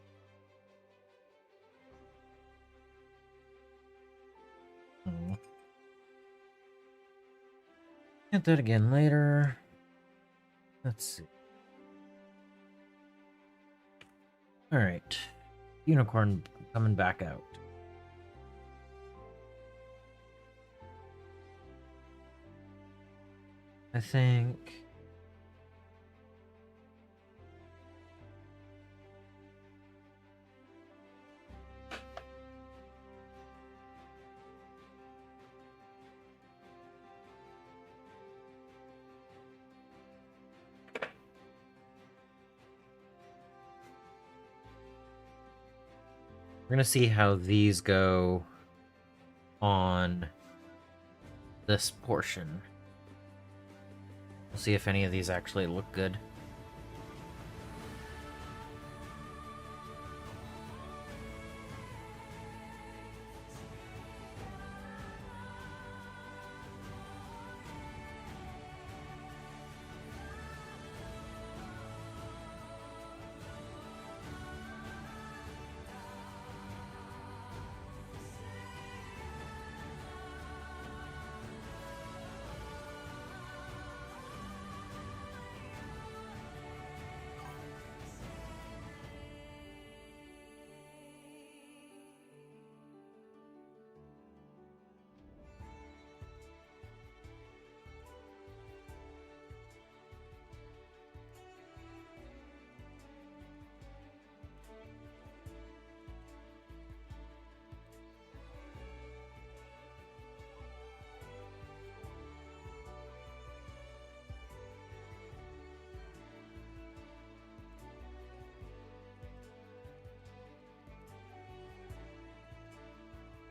Oh. Get that again later. Let's see. Alright. Unicorn coming back out. I think... we're gonna see how these go on this portion. We'll see if any of these actually look good.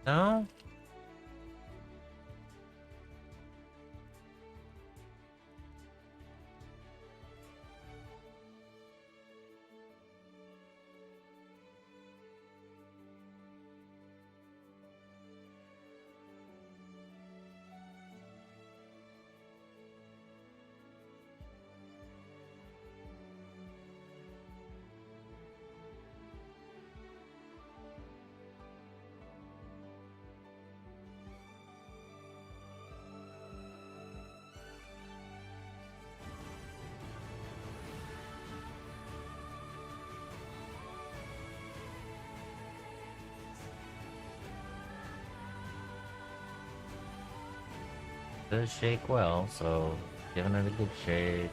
No? Does shake well, so giving it a good shake.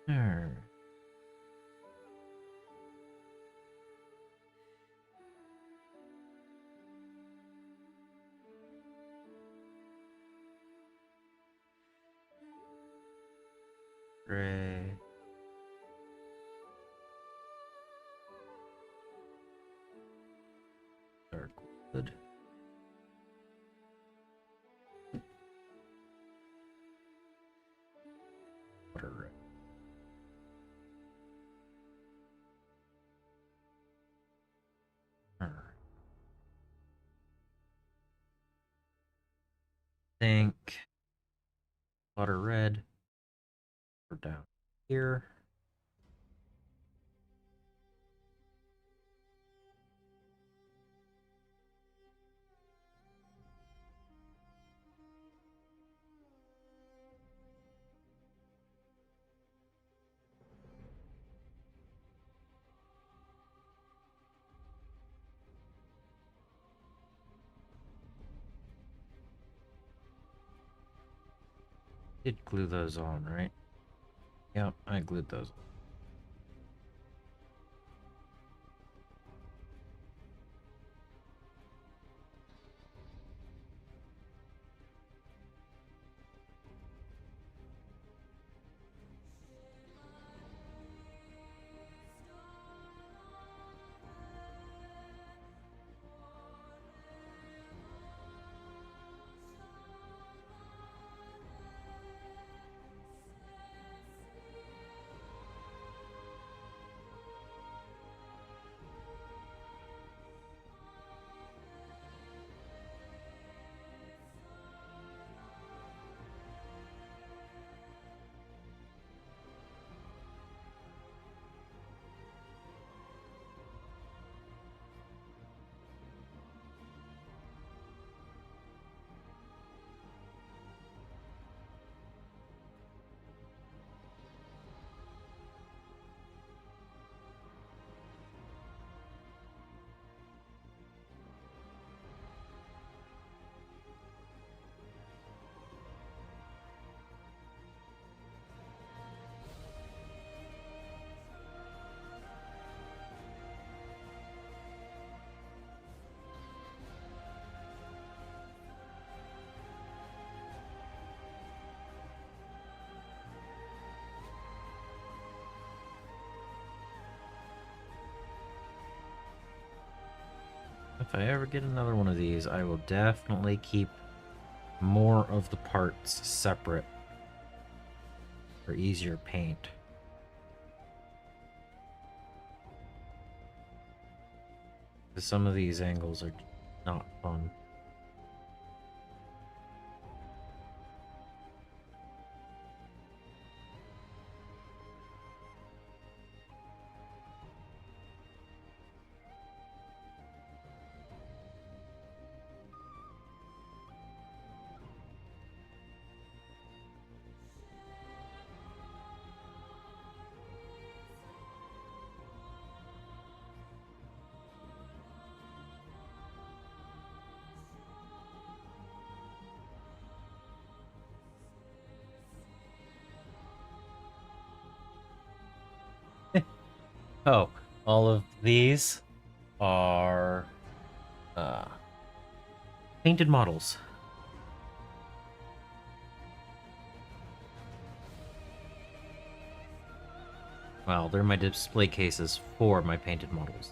Hmm. Great. Dark wood. Water red. Alright. Think water red. We're down here. Did glue those on, right? Yep, I glued those. If I ever get another one of these, I will definitely keep more of the parts separate for easier paint. Because some of these angles are not fun. Oh, all of these are painted models. Well, they're my display cases for my painted models.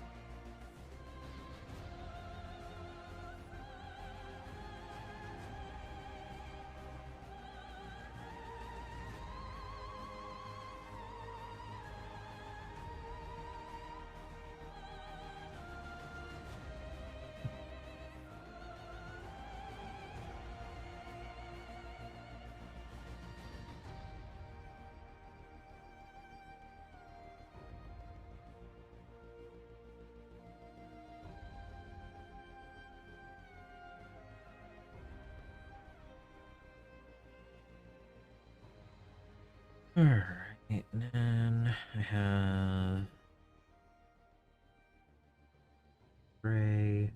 Alright, and then I have gray.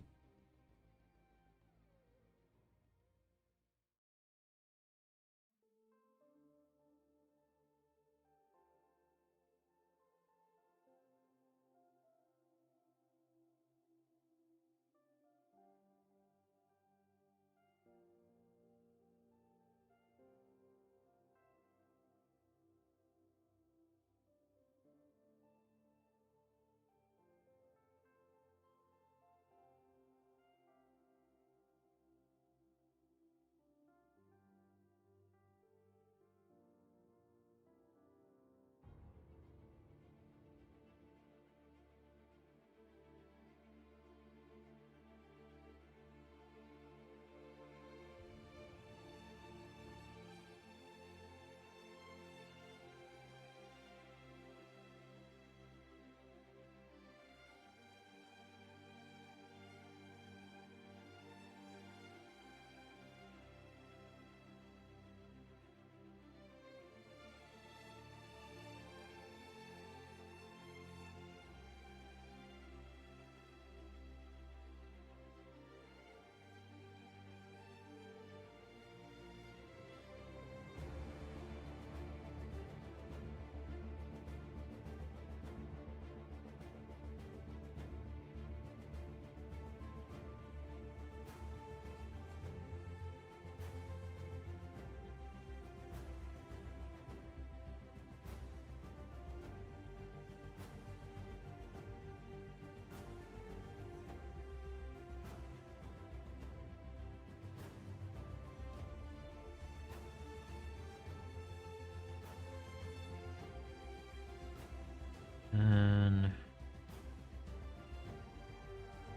And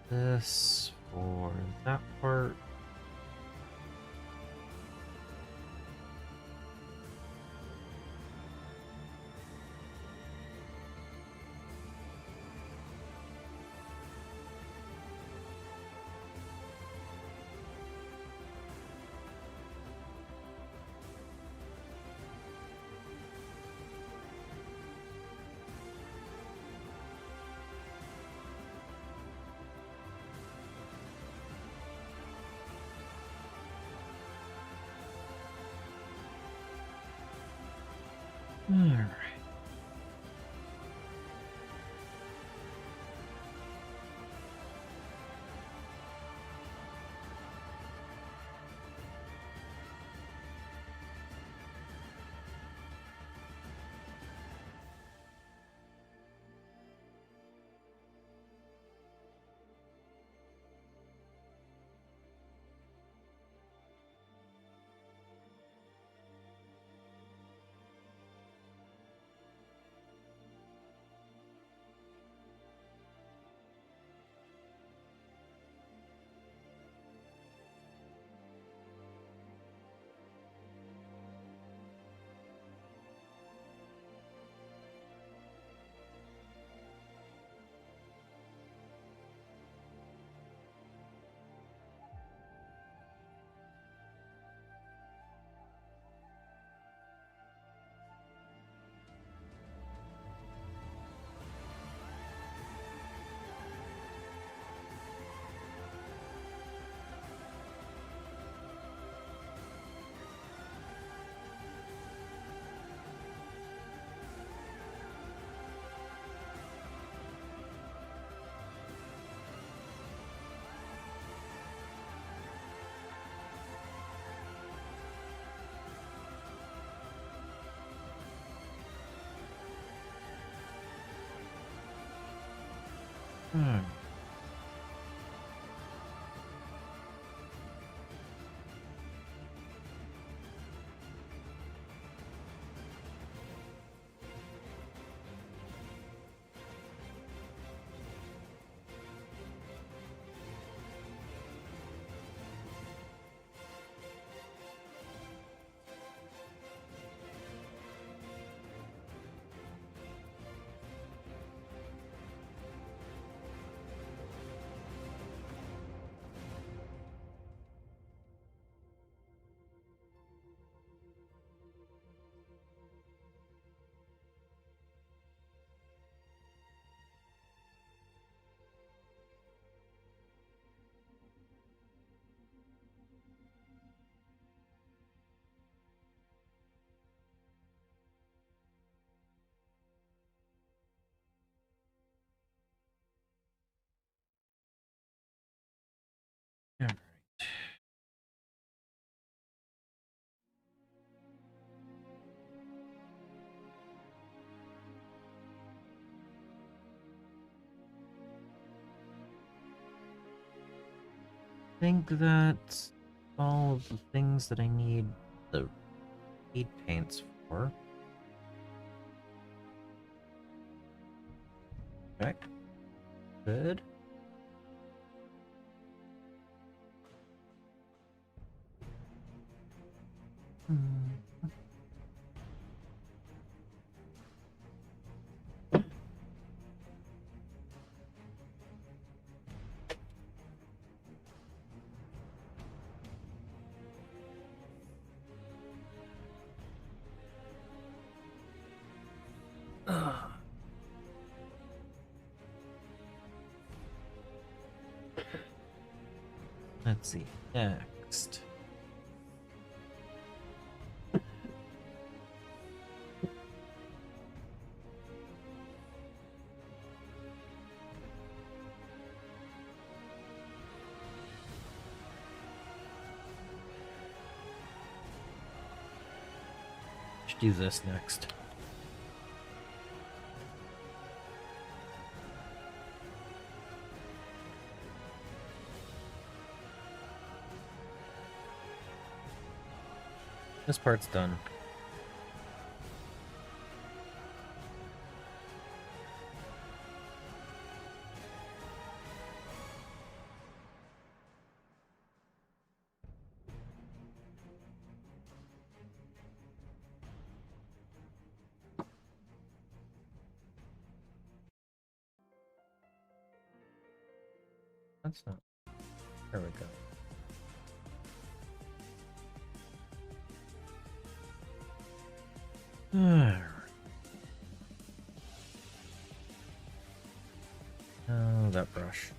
this for that part. Alright. Hmm. All right. I think that's all of the things that I need the speed paints for. Okay. Good. Hmm. Let's see. Next. Should do this next. This part's done. That's not. There we go. Alright. Oh, that brush.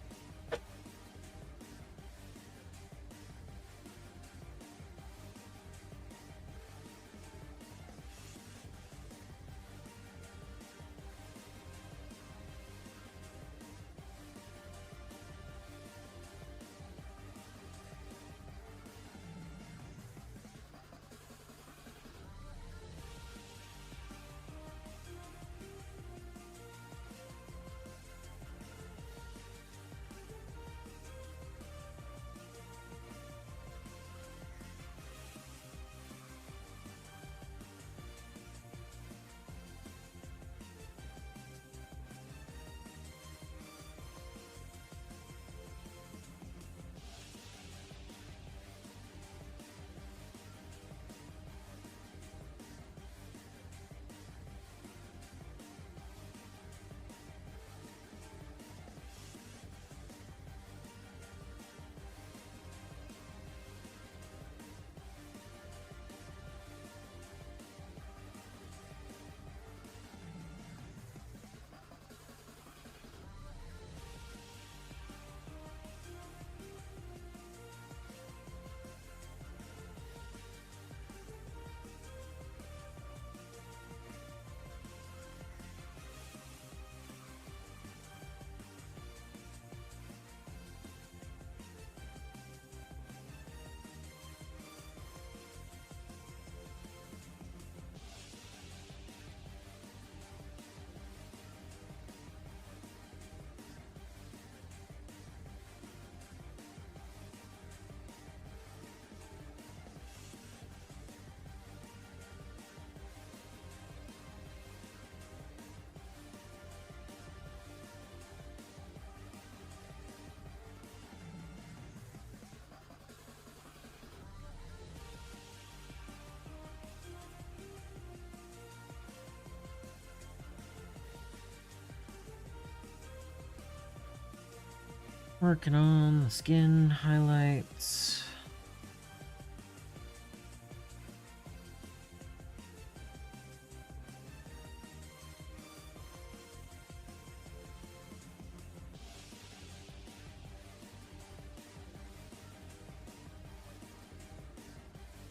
Working on the skin highlights.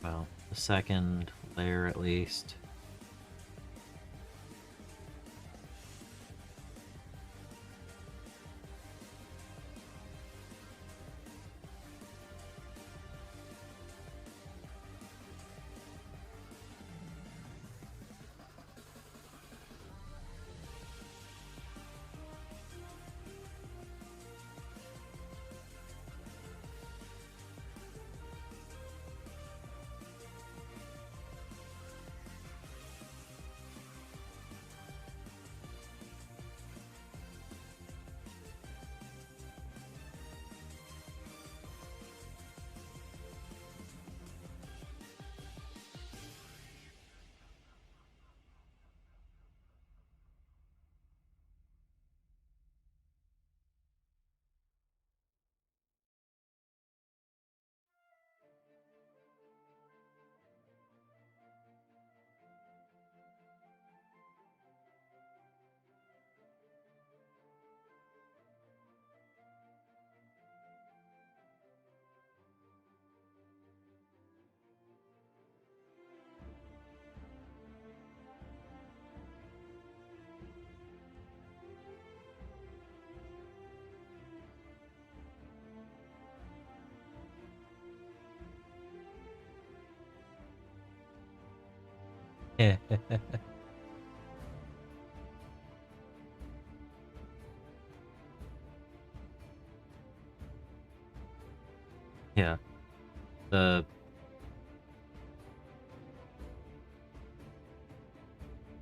Well, the second layer at least. Yeah. The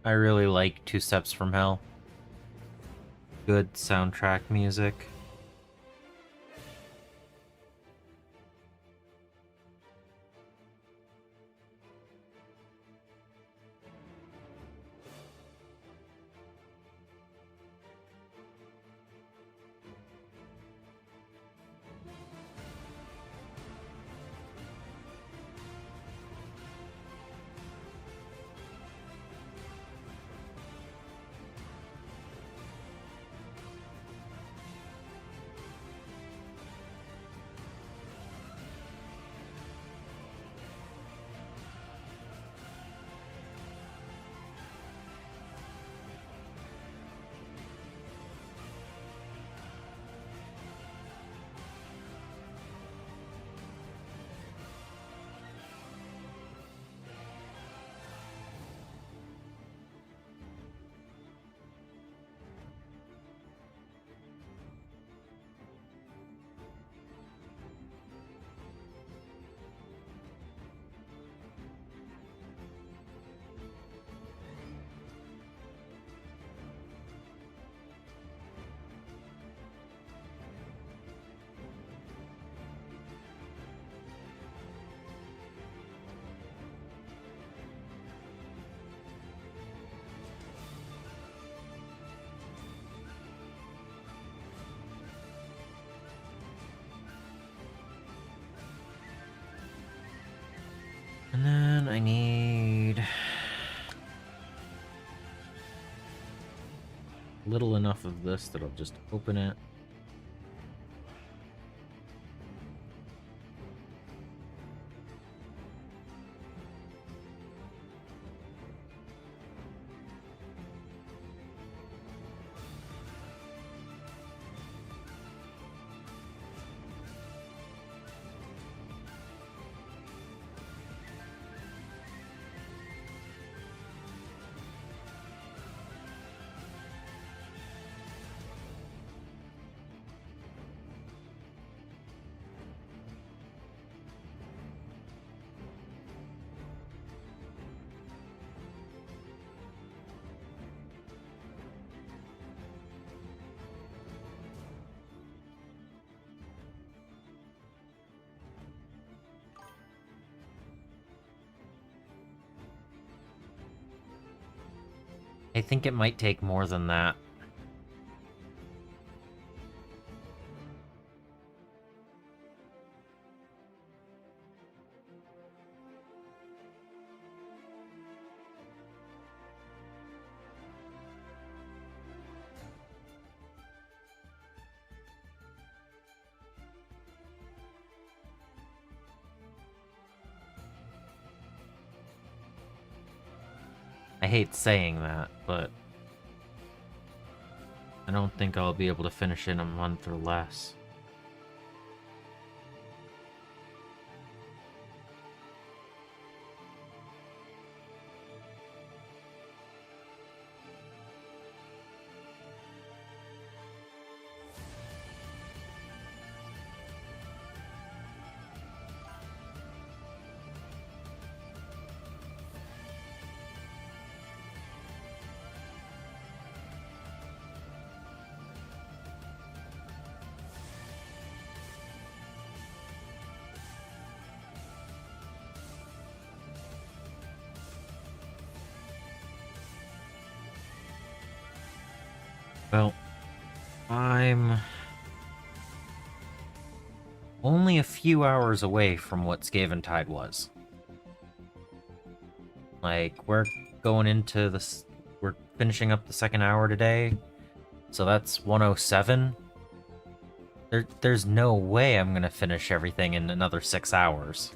I really like Two Steps from Hell. Good soundtrack music. And then I need little enough of this that I'll just open it. I think it might take more than that. I hate saying that, but I don't think I'll be able to finish in a month or less. Well, I'm only a few hours away from what Scaventide was. Like, we're going into this, we're finishing up the second hour today, so that's 107. There's no way I'm gonna finish everything in another 6 hours.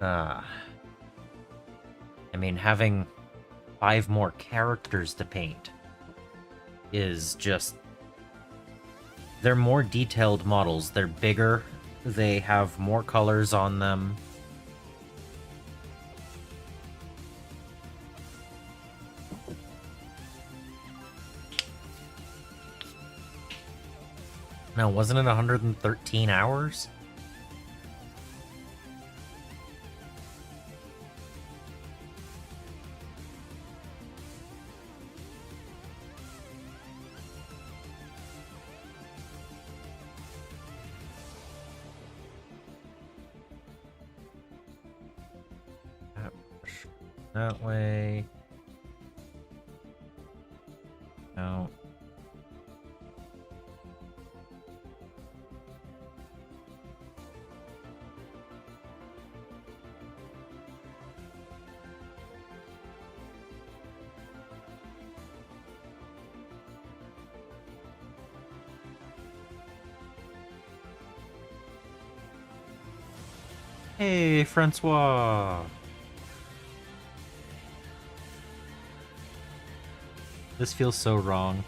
I mean, having 5 more characters to paint is just... They're more detailed models. They're bigger. They have more colors on them. No, wasn't it 113 hours? That way. No. Hey, Francois! This feels so wrong.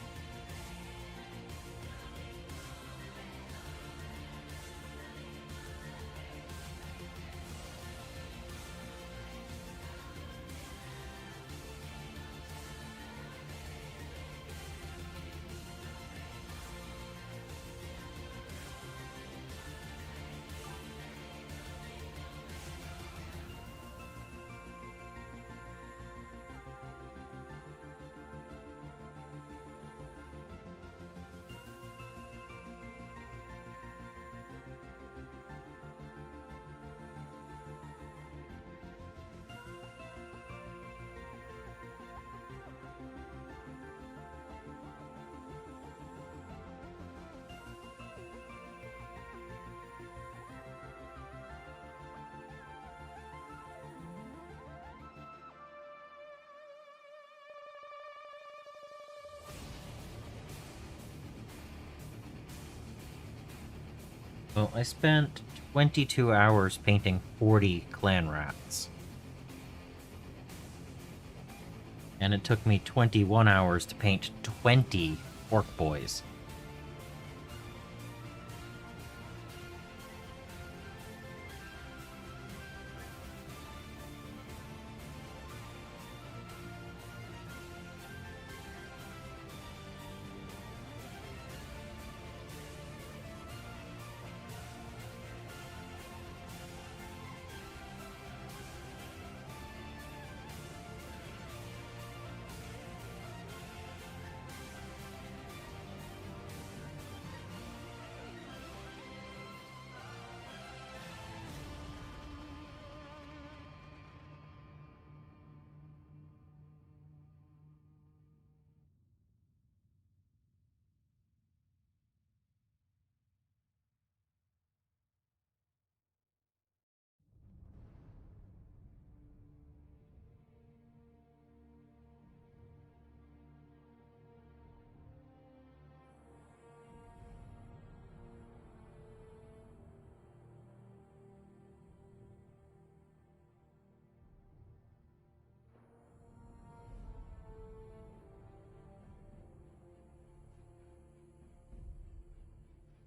Well, I spent 22 hours painting 40 clan rats. And it took me 21 hours to paint 20 orc boys.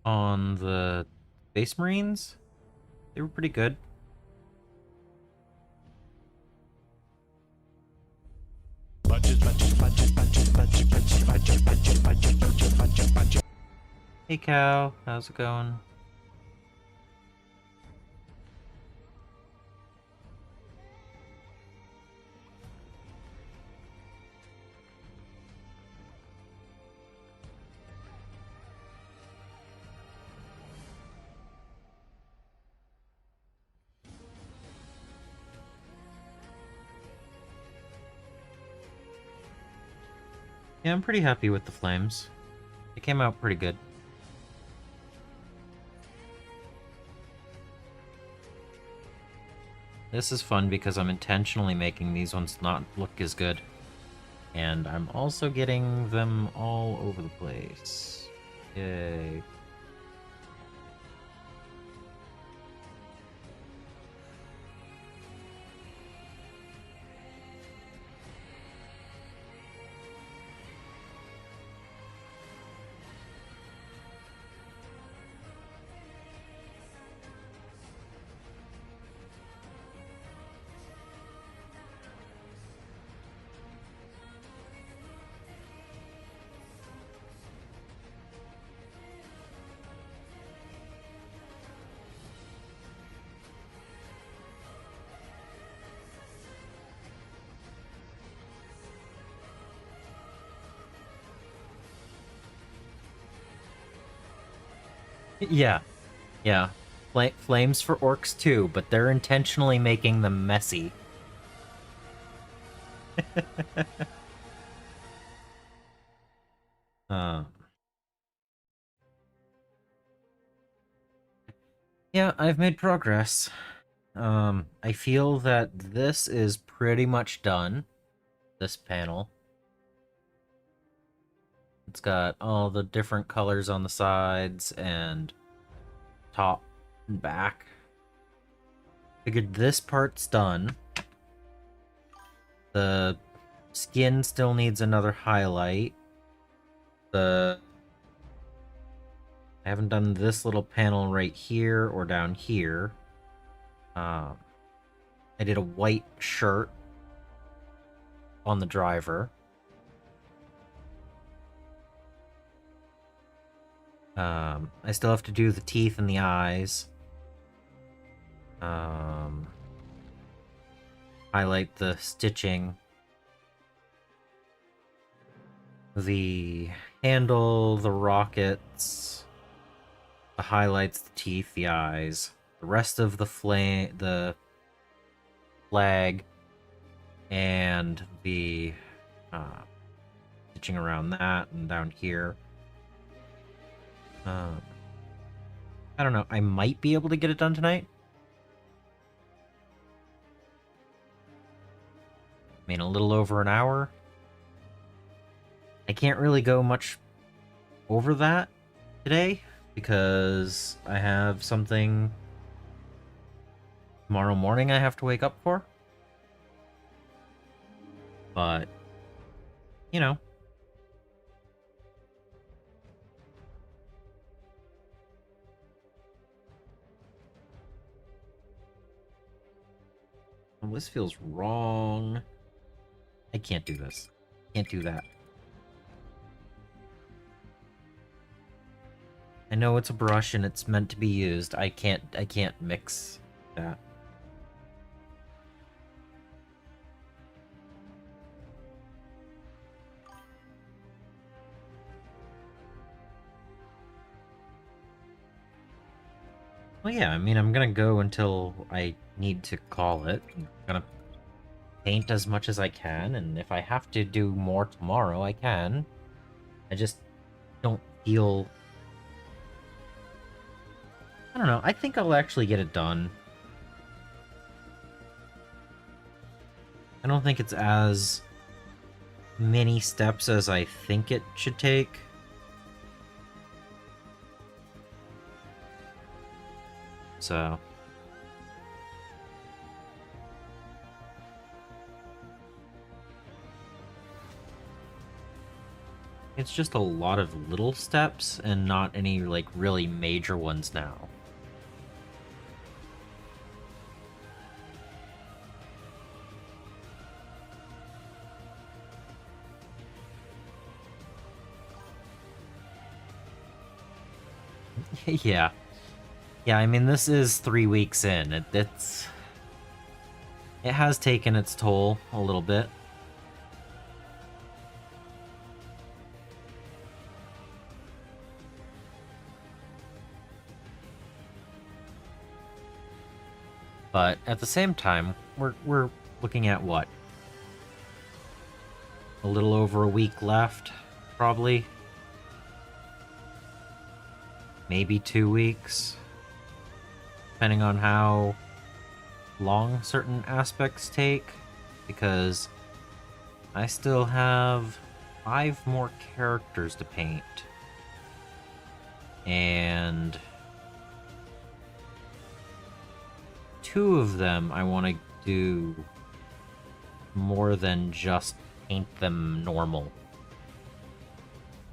On the Space Marines, they were pretty good. Hey Cal, how's it going? Yeah, I'm pretty happy with the flames. They came out pretty good. This is fun because I'm intentionally making these ones not look as good. And I'm also getting them all over the place. Yay. Yeah, yeah. Flames for orcs too, but they're intentionally making them messy. um, yeah, I've made progress. I feel that this is pretty much done. This panel. It's got all the different colors on the sides and top and back. Figured this part's done. The skin still needs another highlight. I haven't done this little panel right here or down here. I did a white shirt on the driver. I still have to do the teeth and the eyes. Highlight the stitching. The handle, the rockets, the highlights, the teeth, the eyes. The rest of the flag, and the stitching around that and down here. I don't know. I might be able to get it done tonight. I mean, a little over an hour. I can't really go much over that today because I have something tomorrow morning I have to wake up for. But, you know. Well, this feels wrong. I can't do this. Can't do that. I know it's a brush and it's meant to be used. I can't mix that. Well, yeah, I mean, I'm gonna go until I need to call it. I'm gonna paint as much as I can, and if I have to do more tomorrow, I can. I just don't feel... I don't know, I think I'll actually get it done. I don't think it's as many steps as I think it should take. So... it's just a lot of little steps and not any, like, really major ones now. Yeah. Yeah, I mean, this is 3 weeks in. It has taken its toll a little bit. But at the same time, we're looking at what? A little over a week left, probably. Maybe 2 weeks. Depending on how long certain aspects take. Because I still have 5 more characters to paint. And 2 of them I want to do more than just paint them normal.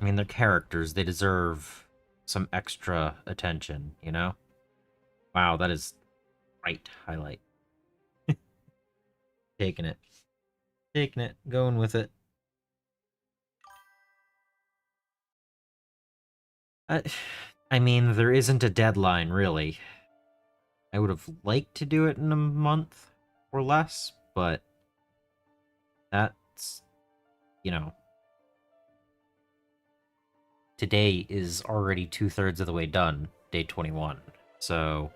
I mean, they're characters. They deserve some extra attention, you know? Wow, that is right highlight. Taking it. Taking it. Going with it. I mean, there isn't a deadline, really. I would have liked to do it in a month or less, but that's, you know, today is already 2/3 of the way done, day 21. So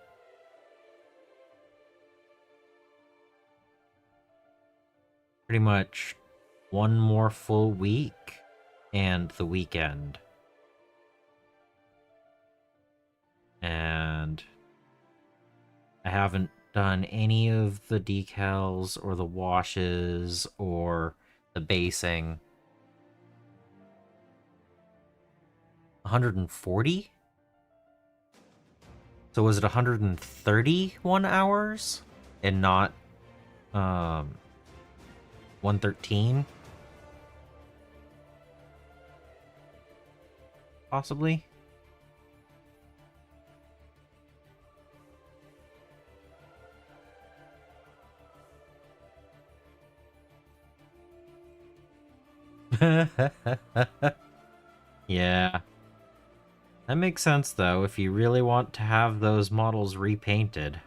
pretty much one more full week and the weekend. And I haven't done any of the decals or the washes or the basing. 140? So was it 131 hours and not 113? Possibly? Yeah. That makes sense, though, if you really want to have those models repainted.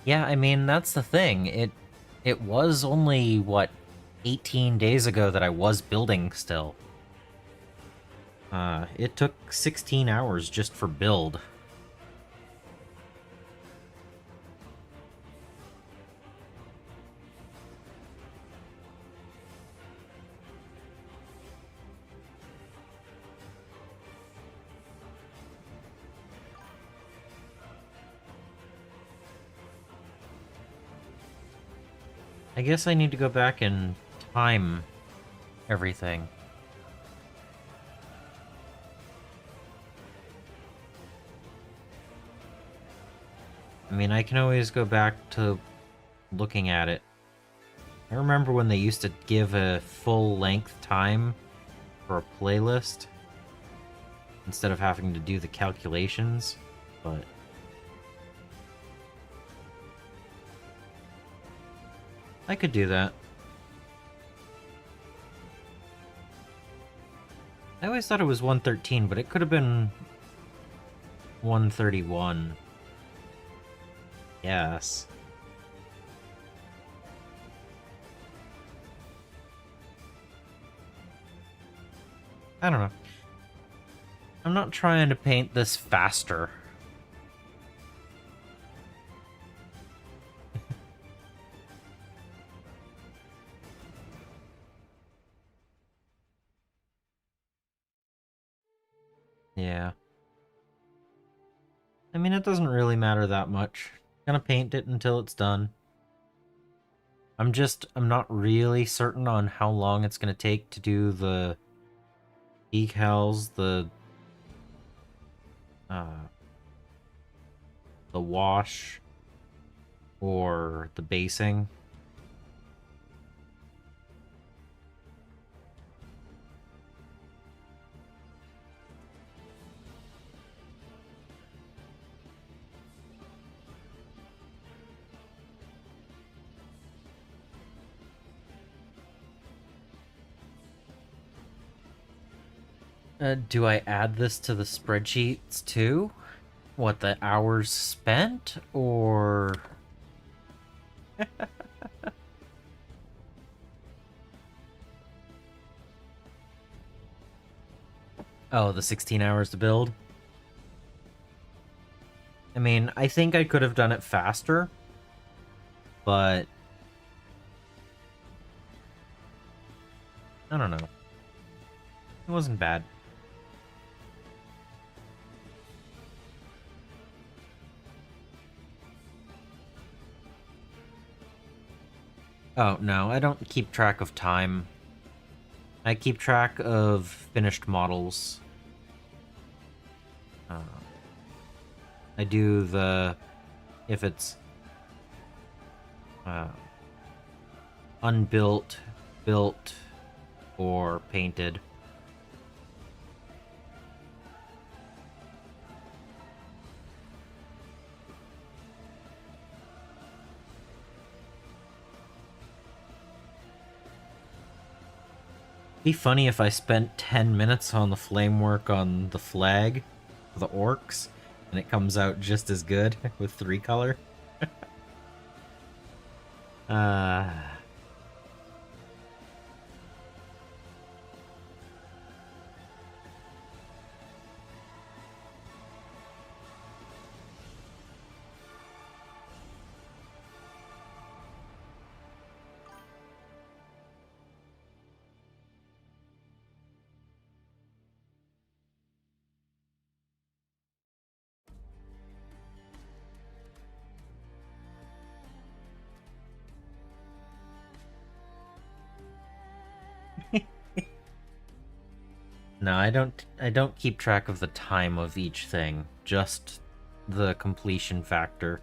Yeah, I mean, that's the thing. It was only, what, 18 days ago that I was building still. It took 16 hours just for build. I guess I need to go back and time everything. I mean, I can always go back to looking at it. I remember when they used to give a full-length time for a playlist instead of having to do the calculations, but I could do that. I always thought it was 113, but it could have been 131. Yes. I don't know. I'm not trying to paint this faster. Yeah. I mean, it doesn't really matter that much. Gonna paint it until it's done. I'm not really certain on how long it's gonna take to do the decals, the wash, or the basing. Do I add this to the spreadsheets too? What, the hours spent, or... Oh, the 16 hours to build? I mean, I think I could have done it faster, but... I don't know. It wasn't bad. Oh, no, I don't keep track of time. I keep track of finished models. I do the... if it's... unbuilt, built, or painted. Be funny if I spent 10 minutes on the flame work on the flag for the orcs, and it comes out just as good with 3 color. uh... No, I don't keep track of the time of each thing, just the completion factor.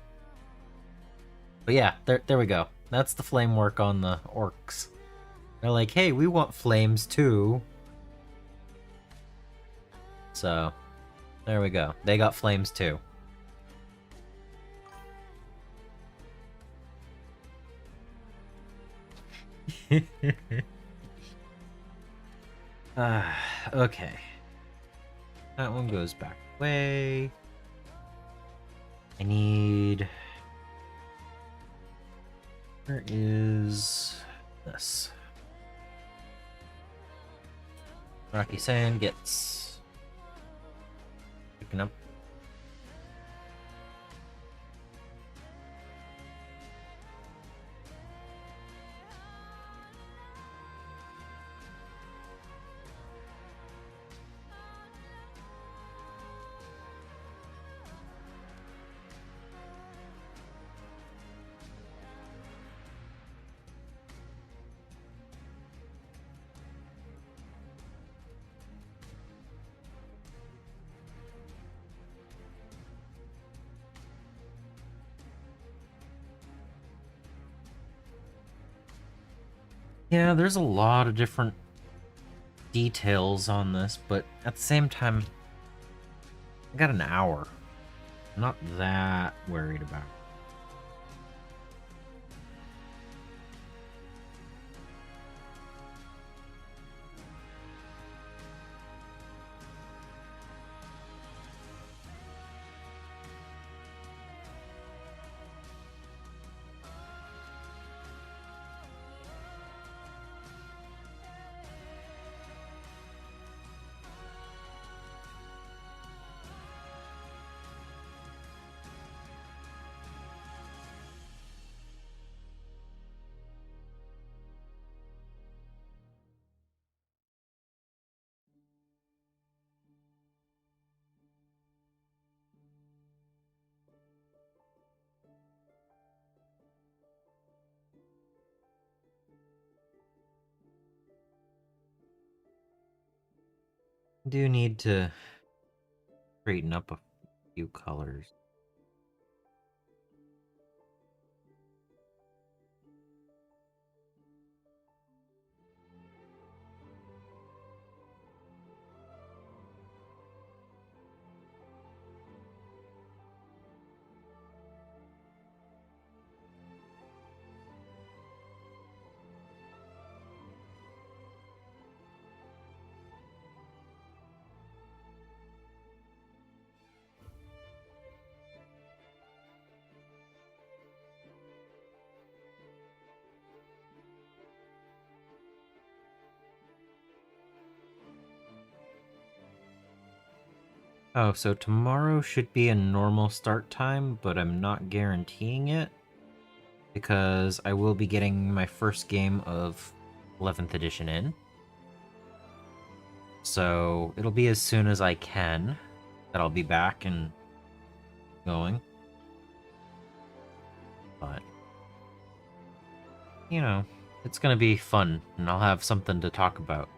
But yeah, there we go. That's the flame work on the orcs. They're like, hey, we want flames too. So, there we go. They got flames too. Okay. That one goes back away. I need... Where is this? Rocky Sand gets picking up. Yeah, there's a lot of different details on this, but at the same time, I got an hour. I'm not that worried about it. I do need to straighten up a few colors. Oh, so tomorrow should be a normal start time, but I'm not guaranteeing it because I will be getting my first game of 11th edition in. So it'll be as soon as I can that I'll be back and going. But, you know, it's gonna be fun and I'll have something to talk about.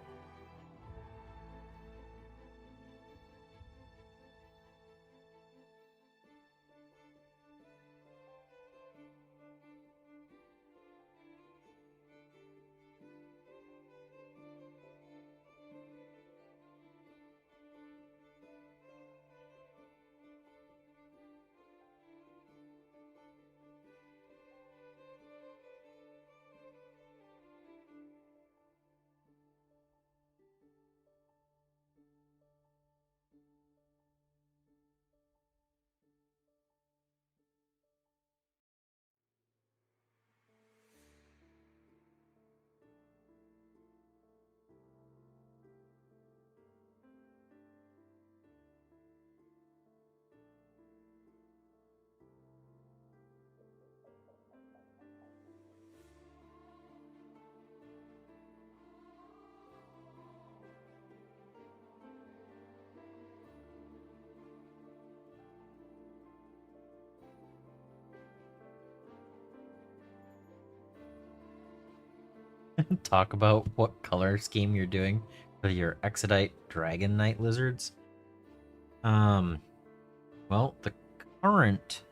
talk about what color scheme you're doing for your Exodite Dragon Knight Lizards. Well, the current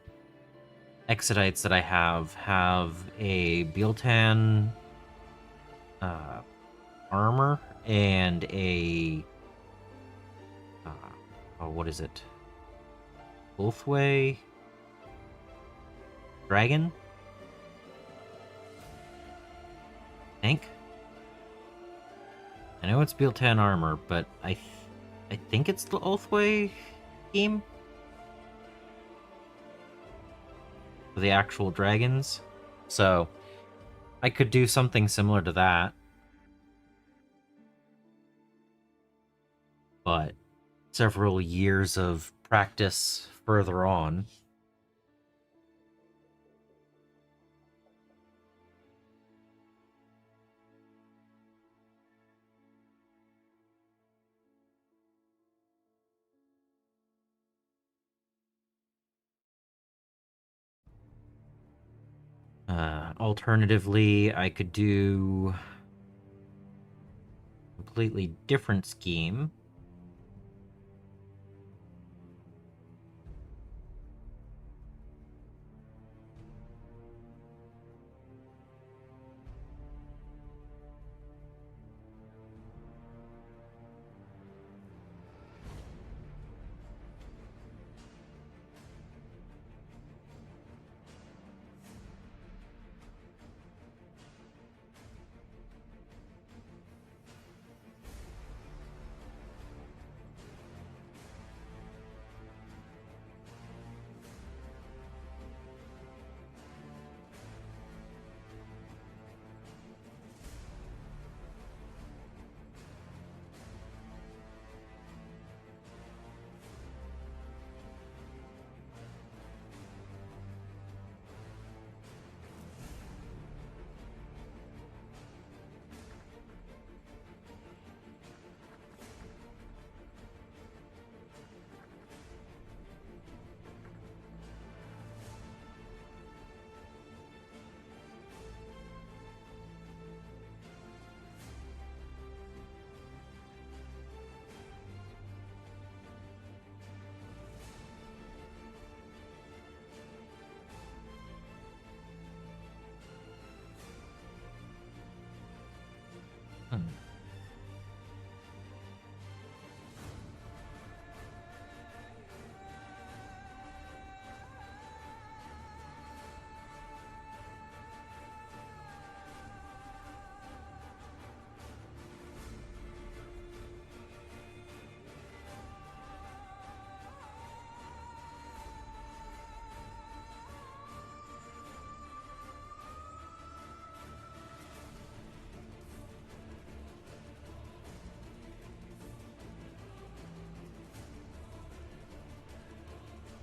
Exodites that I have a Biltan armor and a oh, what is it? Wolfway Dragon? I think. I know it's Biltan armor, but I think it's the Oathway scheme for the actual dragons. So I could do something similar to that. But several years of practice further on. Alternatively, I could do a completely different scheme.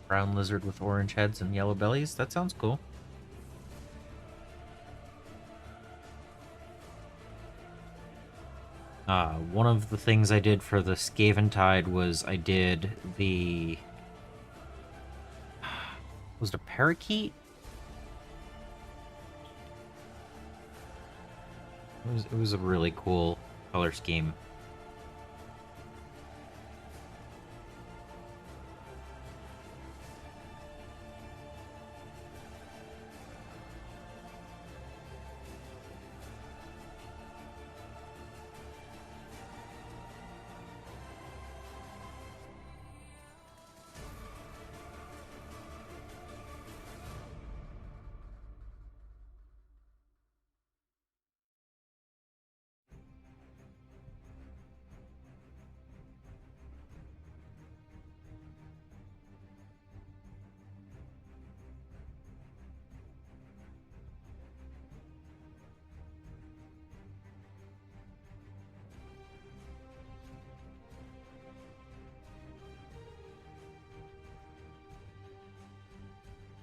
Brown lizard with orange heads and yellow bellies. That sounds cool. One of the things I did for the Scaventide was I did the... Was it a parakeet? It was a really cool color scheme.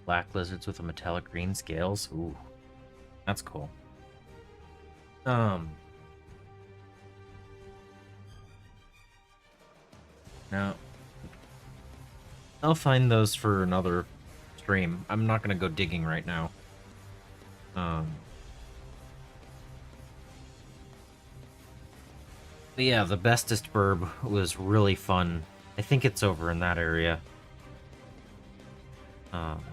Black lizards with a metallic green scales. Ooh, that's cool. Now, I'll find those for another stream. I'm not gonna go digging right now. But yeah, the bestest burb was really fun. I think it's over in that area. Um,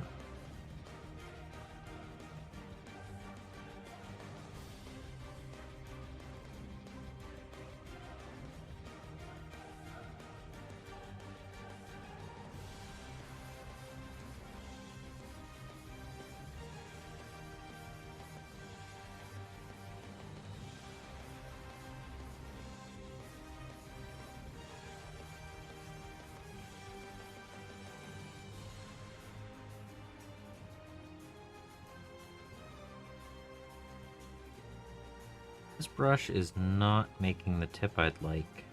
this brush is not making the tip I'd like.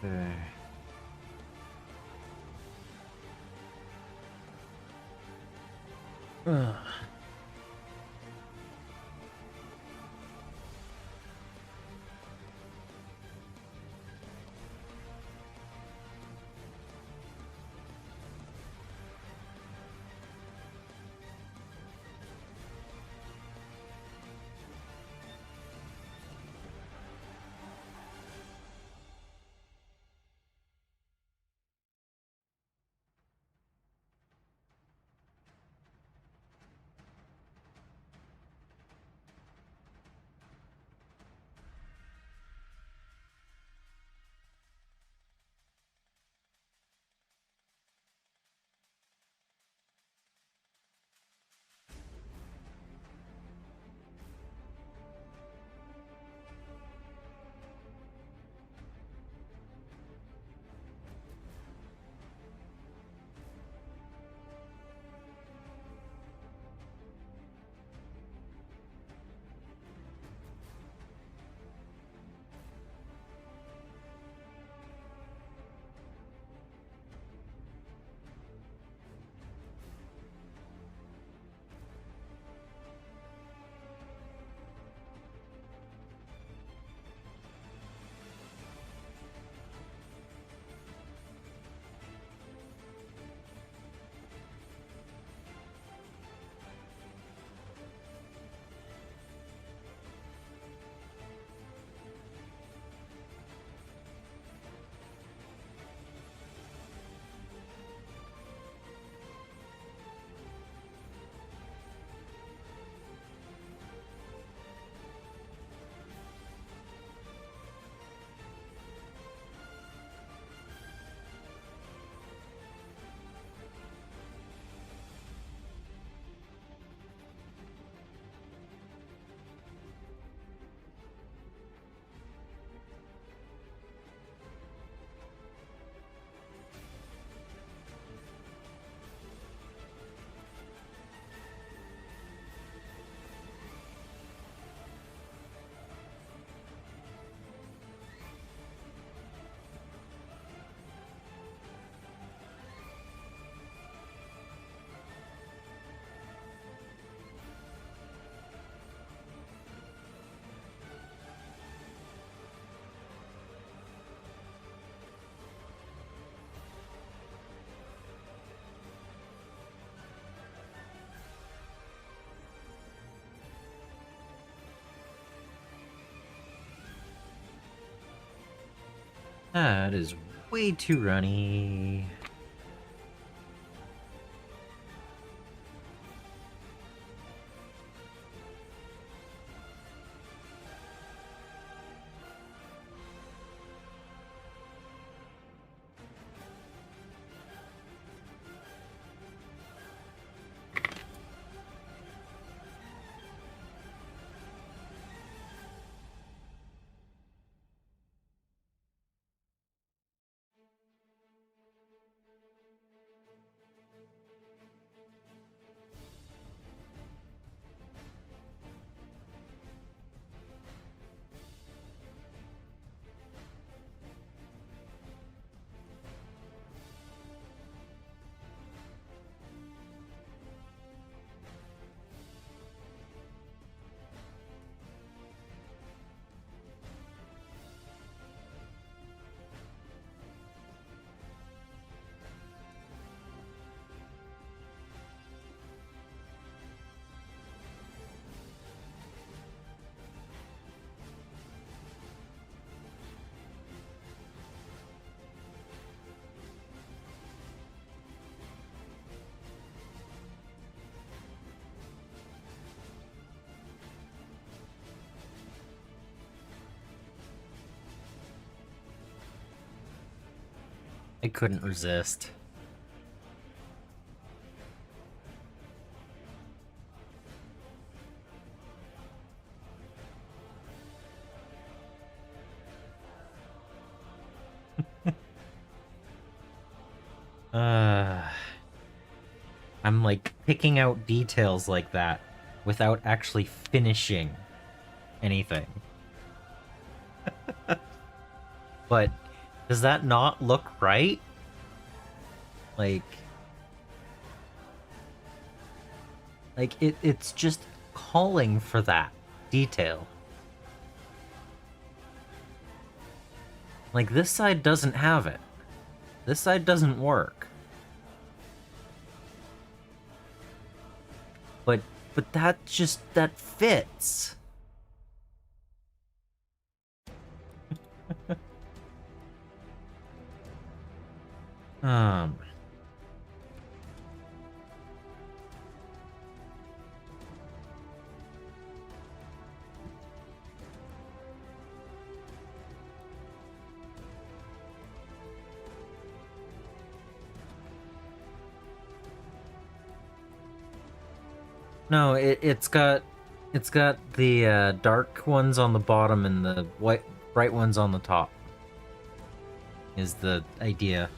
Okay. Ugh. That is way too runny. I couldn't resist. Uh, I'm like picking out details like that without actually finishing anything. But does that not look right? Like it's just calling for that detail. Like this side doesn't have it. This side doesn't work. But that fits. Um No, it's got the dark ones on the bottom and the bright ones on the top. Is the idea.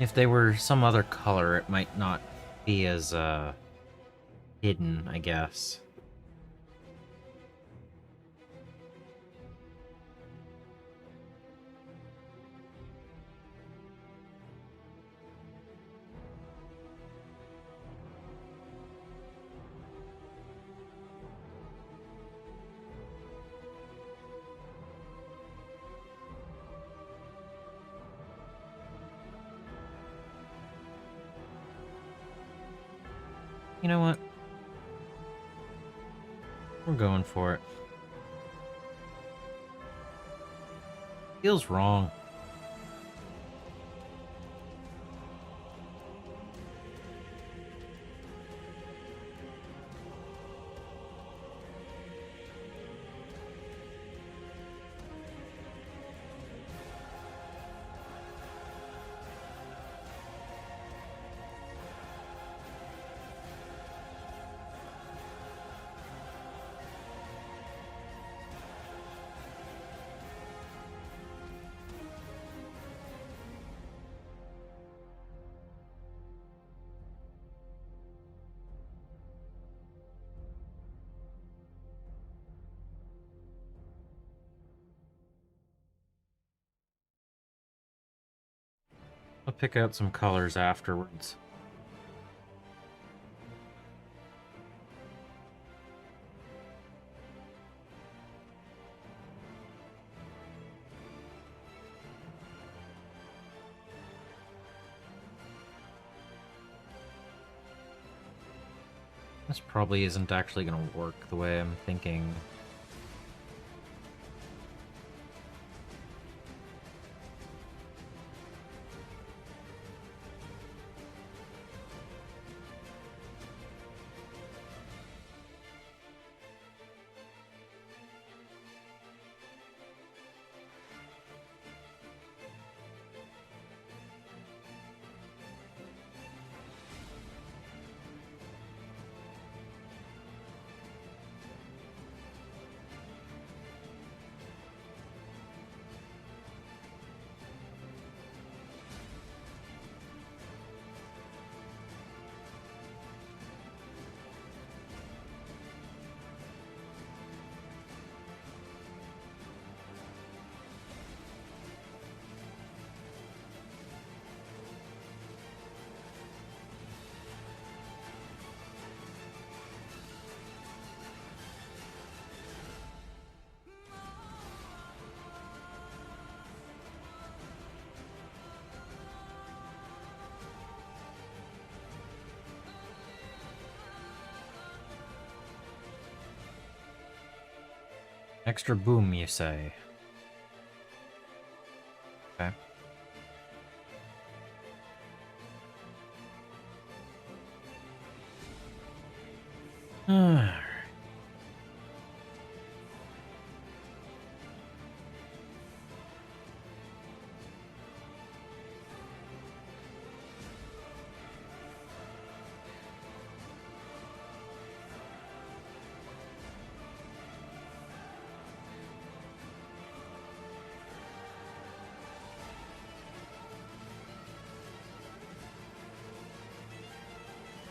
If they were some other color, it might not be as hidden, I guess. You know what? We're going for it. Feels wrong. I'll pick out some colors afterwards. This probably isn't actually going to work the way I'm thinking. Extra boom, you say? Okay. Alright.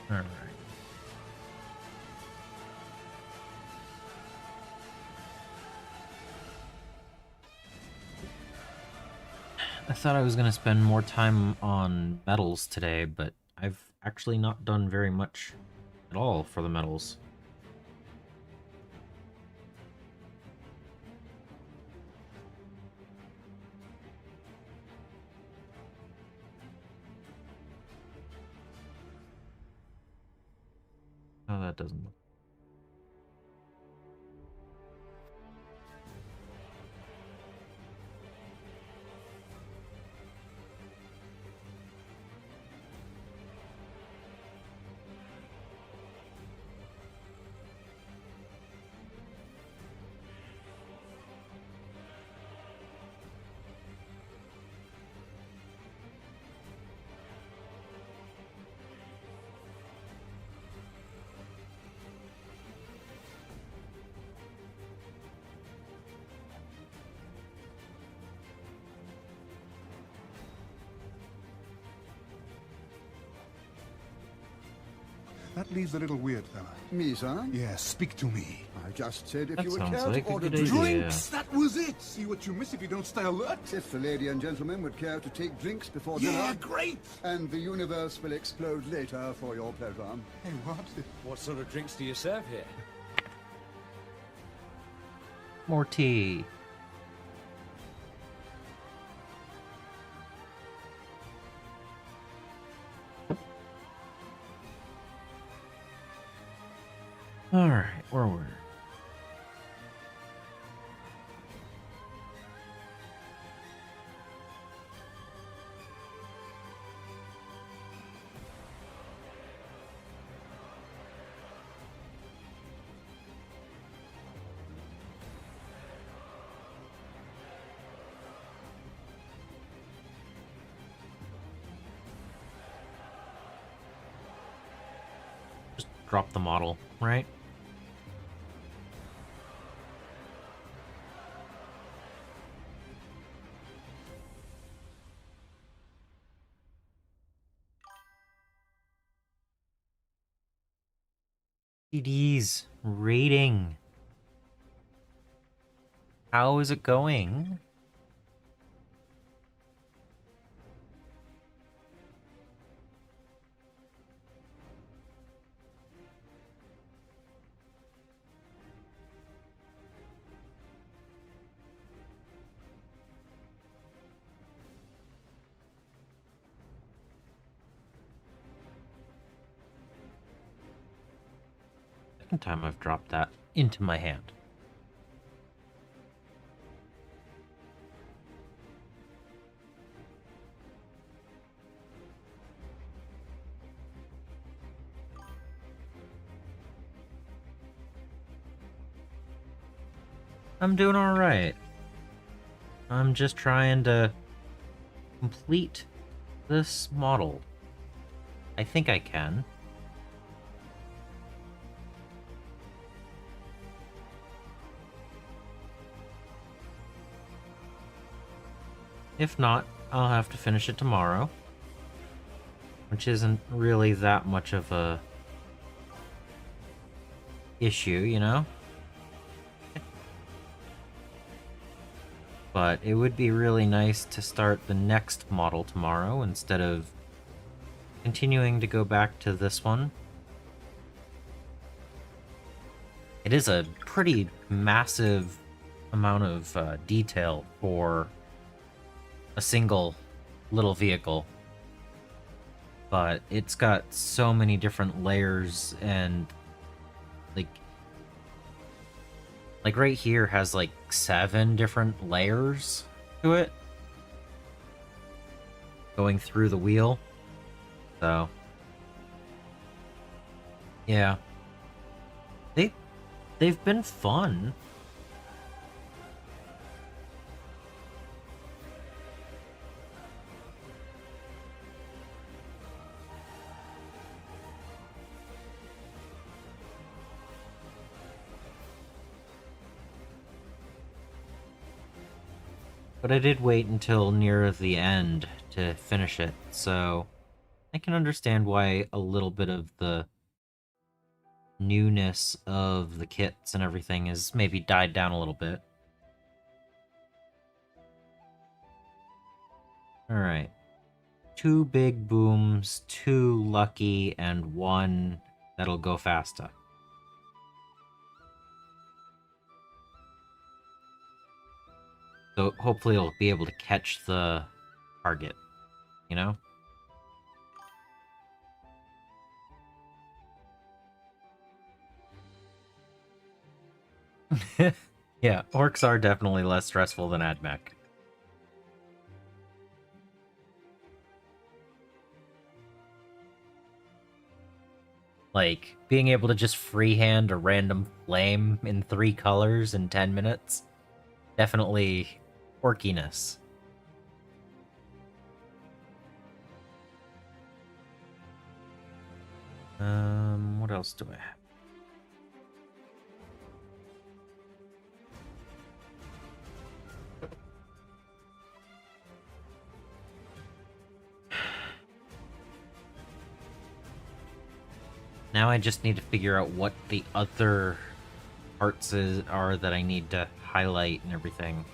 Alright. I thought I was going to spend more time on metals today, but I've actually not done very much at all for the metals. Oh, that doesn't look. That leaves a little weird, fella. Me, sir? Yes, speak to me. I just said if That you would sounds care like to a order good drinks. idea. Drinks! That was it! See what you miss if you don't stay alert. If the lady and gentleman would care to take drinks before Yeah, dinner, great! and the universe will explode later for your pleasure. Hey, what? What sort of drinks do you serve here? More tea. Alright, where were we? Just drop the model, right? CDs rating. How is it going? Second time I've dropped that into my hand. I'm doing alright. I'm just trying to complete this model. I think I can. If not, I'll have to finish it tomorrow. Which isn't really that much of a issue, you know? But it would be really nice to start the next model tomorrow instead of continuing to go back to this one. It is a pretty massive amount of detail for a single little vehicle. But it's got so many different layers and, like, Like right here has like 7 different layers to it going through the wheel. So yeah. They they've been fun. But I did wait until near the end to finish it, so I can understand why a little bit of the newness of the kits and everything has maybe died down a little bit. Alright. 2 big booms, 2 lucky, and 1 that'll go faster. So hopefully it'll be able to catch the target, you know? Yeah, orcs are definitely less stressful than AdMech. Like, being able to just freehand a random flame in 3 colors in 10 minutes, definitely orkiness. What else do I have? Now I just need to figure out what the other parts are that I need to highlight and everything.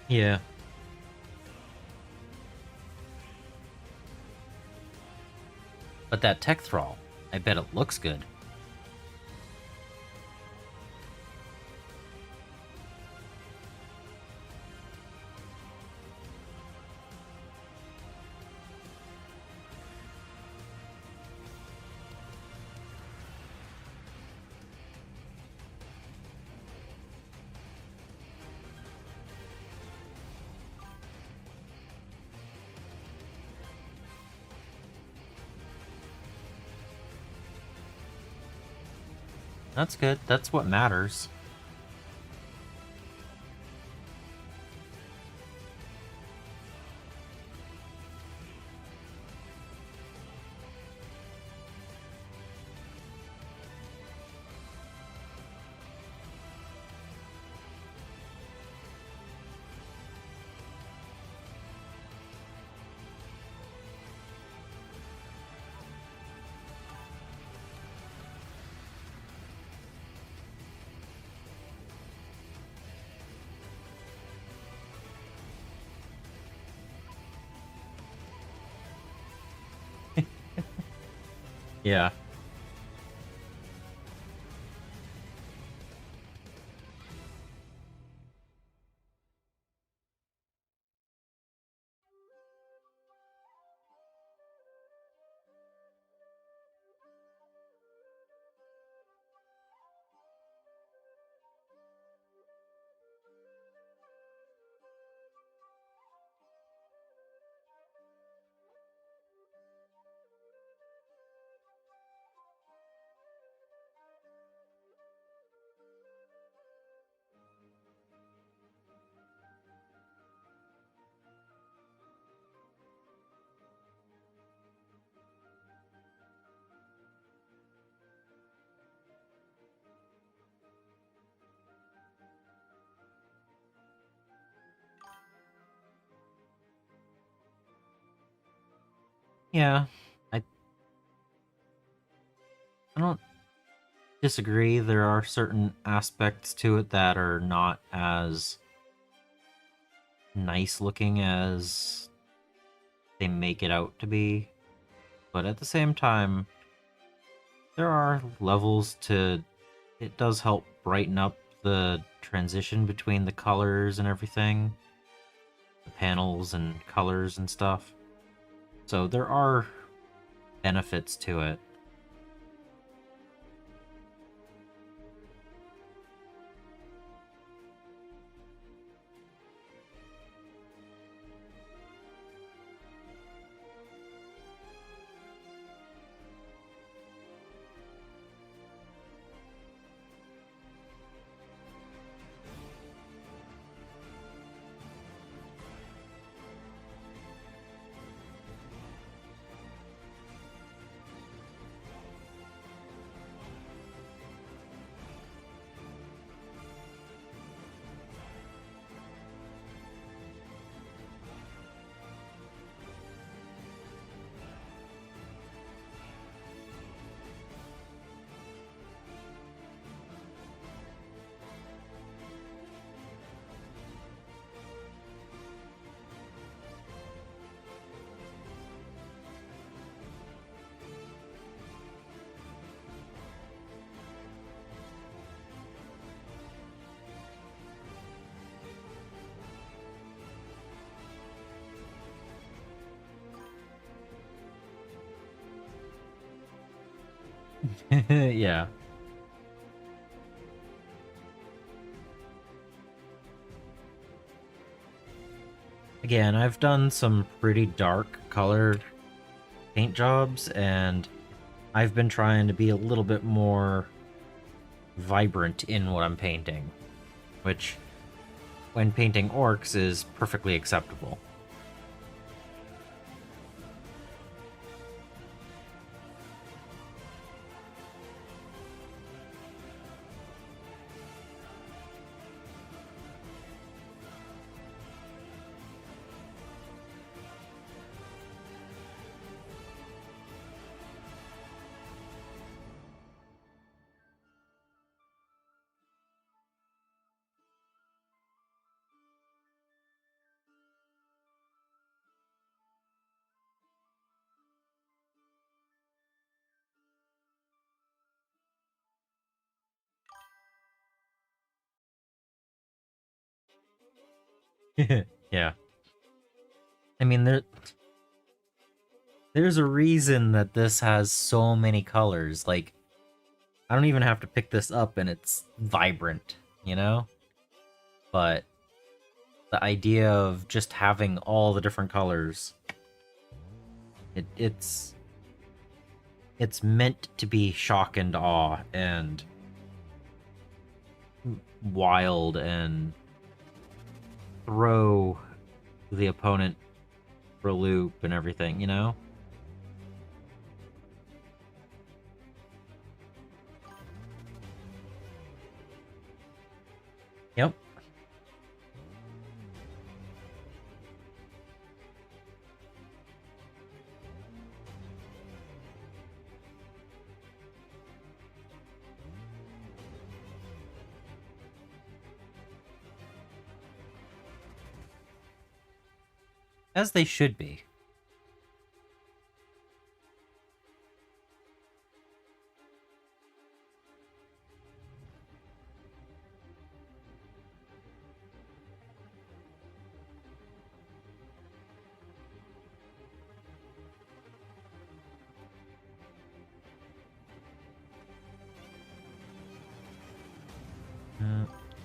Yeah. But that tech thrall, I bet it looks good. That's good. That's what matters. Yeah. Yeah. I I don't disagree. There are certain aspects to it that are not as nice looking as they make it out to be. But at the same time, there are levels to... It does help brighten up the transition between the colors and everything. The panels and colors and stuff. So there are benefits to it. Yeah. Again, I've done some pretty dark colored paint jobs, and I've been trying to be a little bit more vibrant in what I'm painting, which, when painting orcs, is perfectly acceptable. Yeah. I mean, there's a reason that this has so many colors. Like, I don't even have to pick this up and it's vibrant, you know? But the idea of just having all the different colors, it's meant to be shock and awe and wild and throw the opponent for a loop and everything, you know? Yep. As they should be.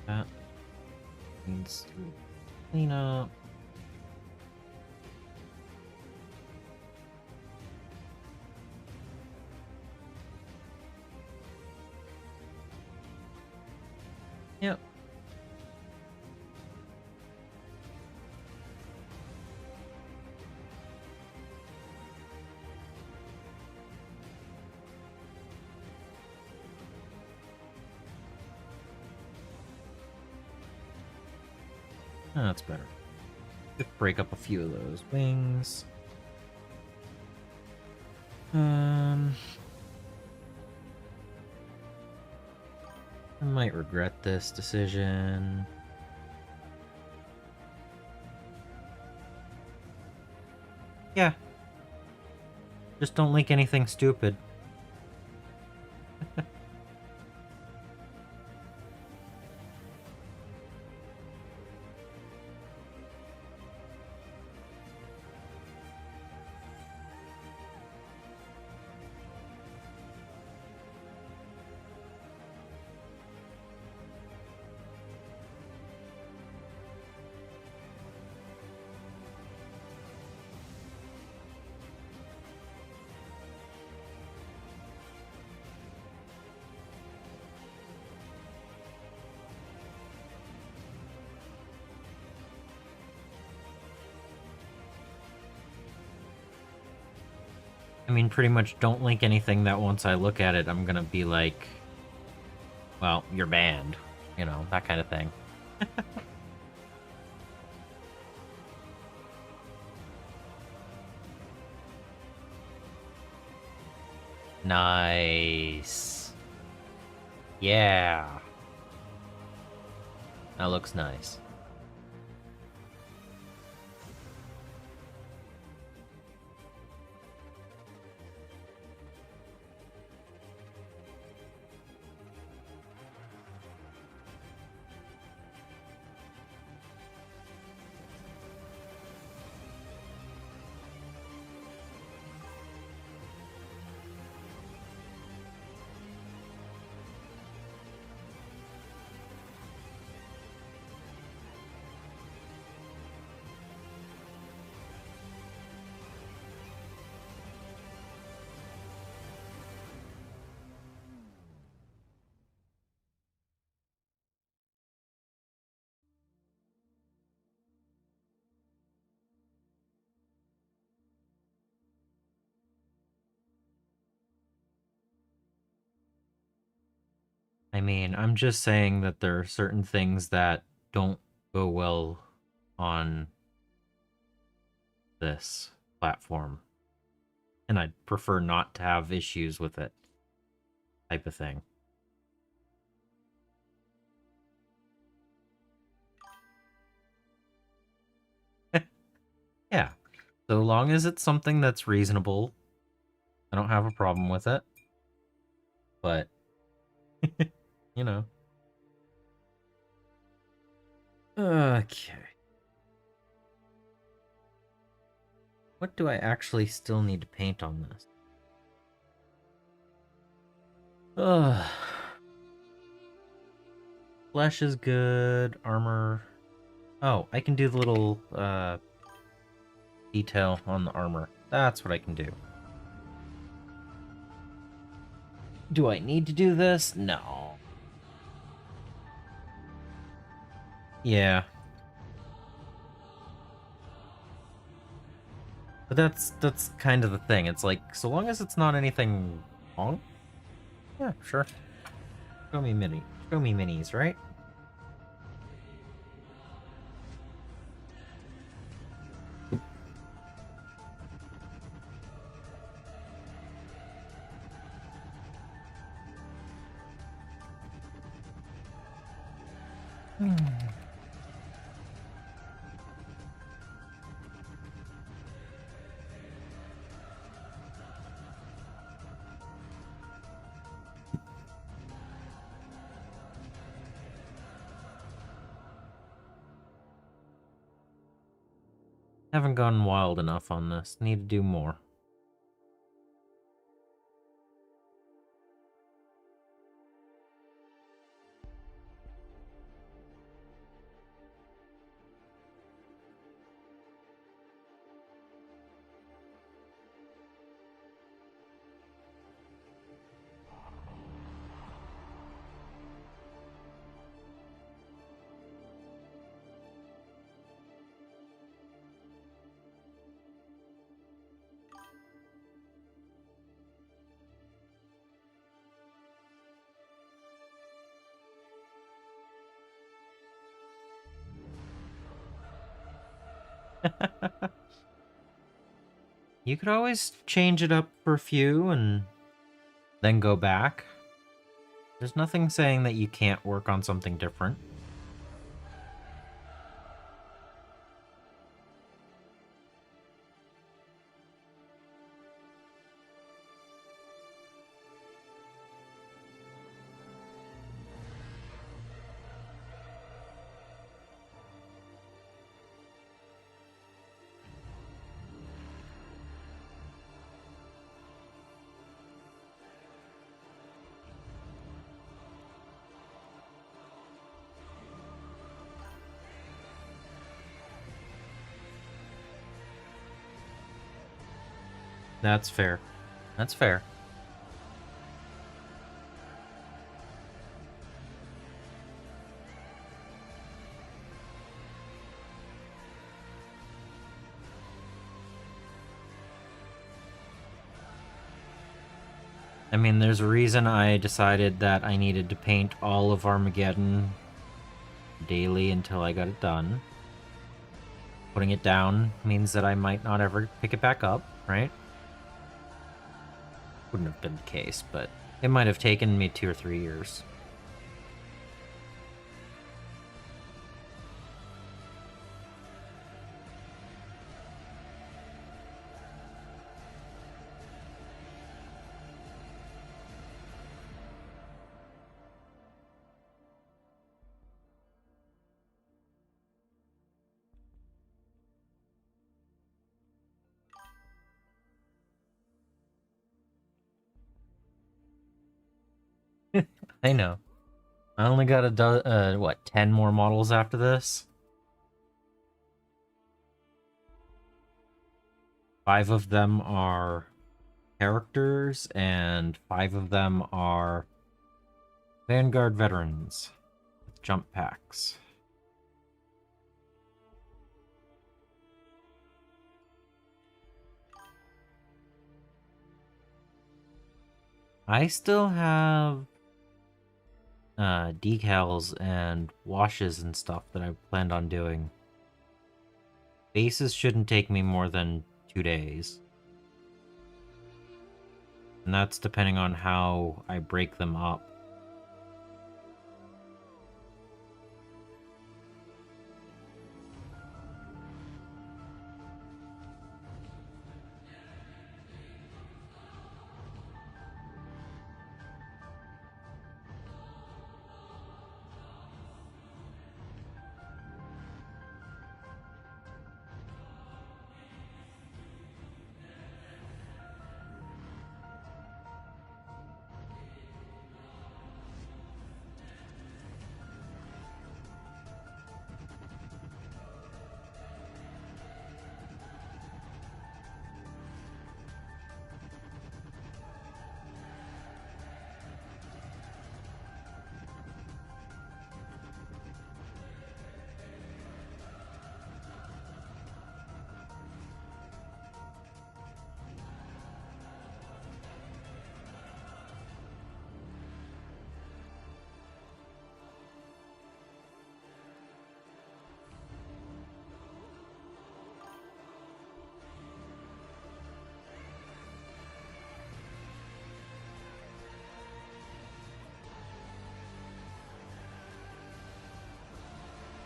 That means clean up. Yep. Oh, that's better. Just break up a few of those wings. I might regret this decision. Yeah. Just don't link anything stupid. I mean, pretty much don't link anything that once I look at it, I'm gonna be like, well, you're banned. You know, that kind of thing. Nice. Yeah. That looks nice. I mean, I'm just saying that there are certain things that don't go well on this platform. And I'd prefer not to have issues with it. Type of thing. Yeah. So long as it's something that's reasonable, I don't have a problem with it. But, you know. Okay. What do I actually still need to paint on this? Ugh. Flesh is good. Armor. Oh, I can do the little detail on the armor. That's what I can do. Do I need to do this? No. Yeah. But that's kind of the thing. It's like, so long as it's not anything wrong, yeah, sure. Show me minis, right? Haven't gone wild enough on this. Need to do more. You could always change it up for a few and then go back. There's nothing saying that you can't work on something different. That's fair. That's fair. I mean, there's a reason I decided that I needed to paint all of Armageddon daily until I got it done. Putting it down means that I might not ever pick it back up, right? Wouldn't have been the case, but it might have taken me 2 or 3 years. I know. I only got what, 10 more models after this? 5 of them are characters, and 5 of them are Vanguard veterans with jump packs. I still have decals and washes and stuff that I planned on doing. Bases shouldn't take me more than 2 days. And that's depending on how I break them up.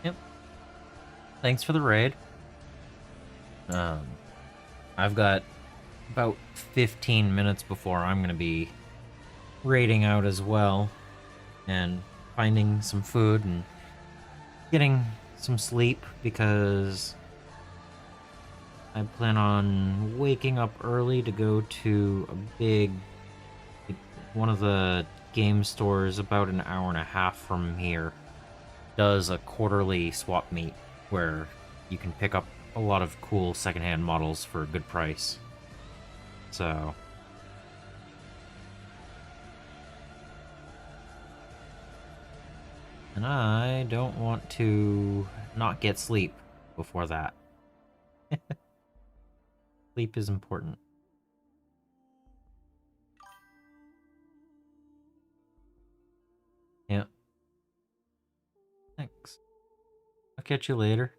Yep. Thanks for the raid. I've got about 15 minutes before I'm going to be raiding out as well, and finding some food and getting some sleep, because I plan on waking up early to go to a big, one of the game stores about an hour and a half from here does a quarterly swap meet where you can pick up a lot of cool secondhand models for a good price. So and I don't want to not get sleep before that. Sleep is important. Yeah. Thanks. I'll catch you later.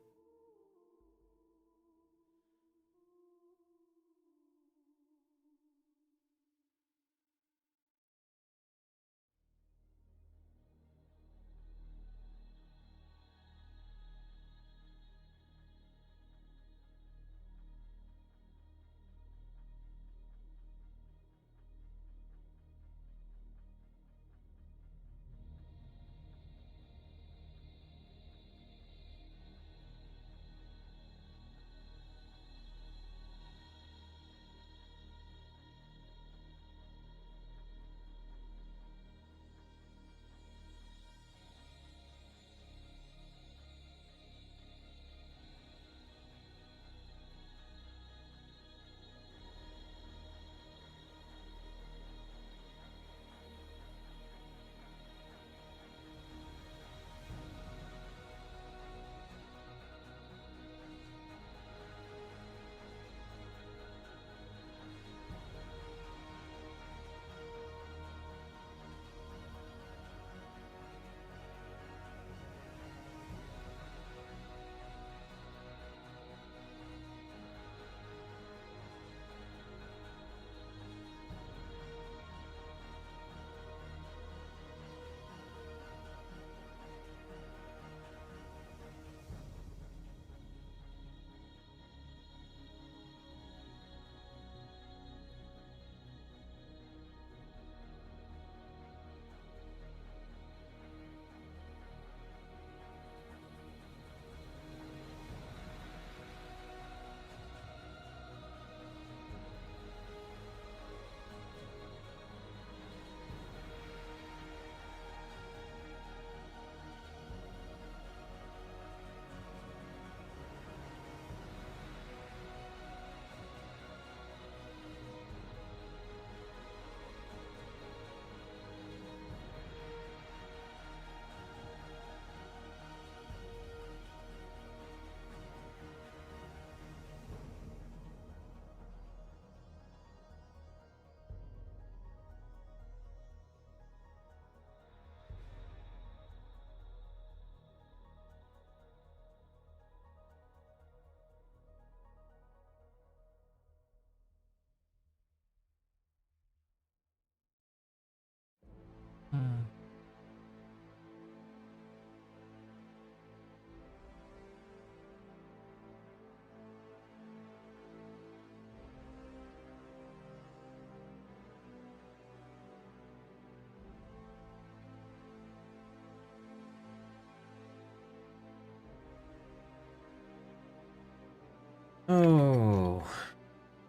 Oh,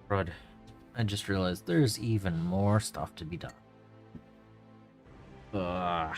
crud. I just realized there's even more stuff to be done. Ugh.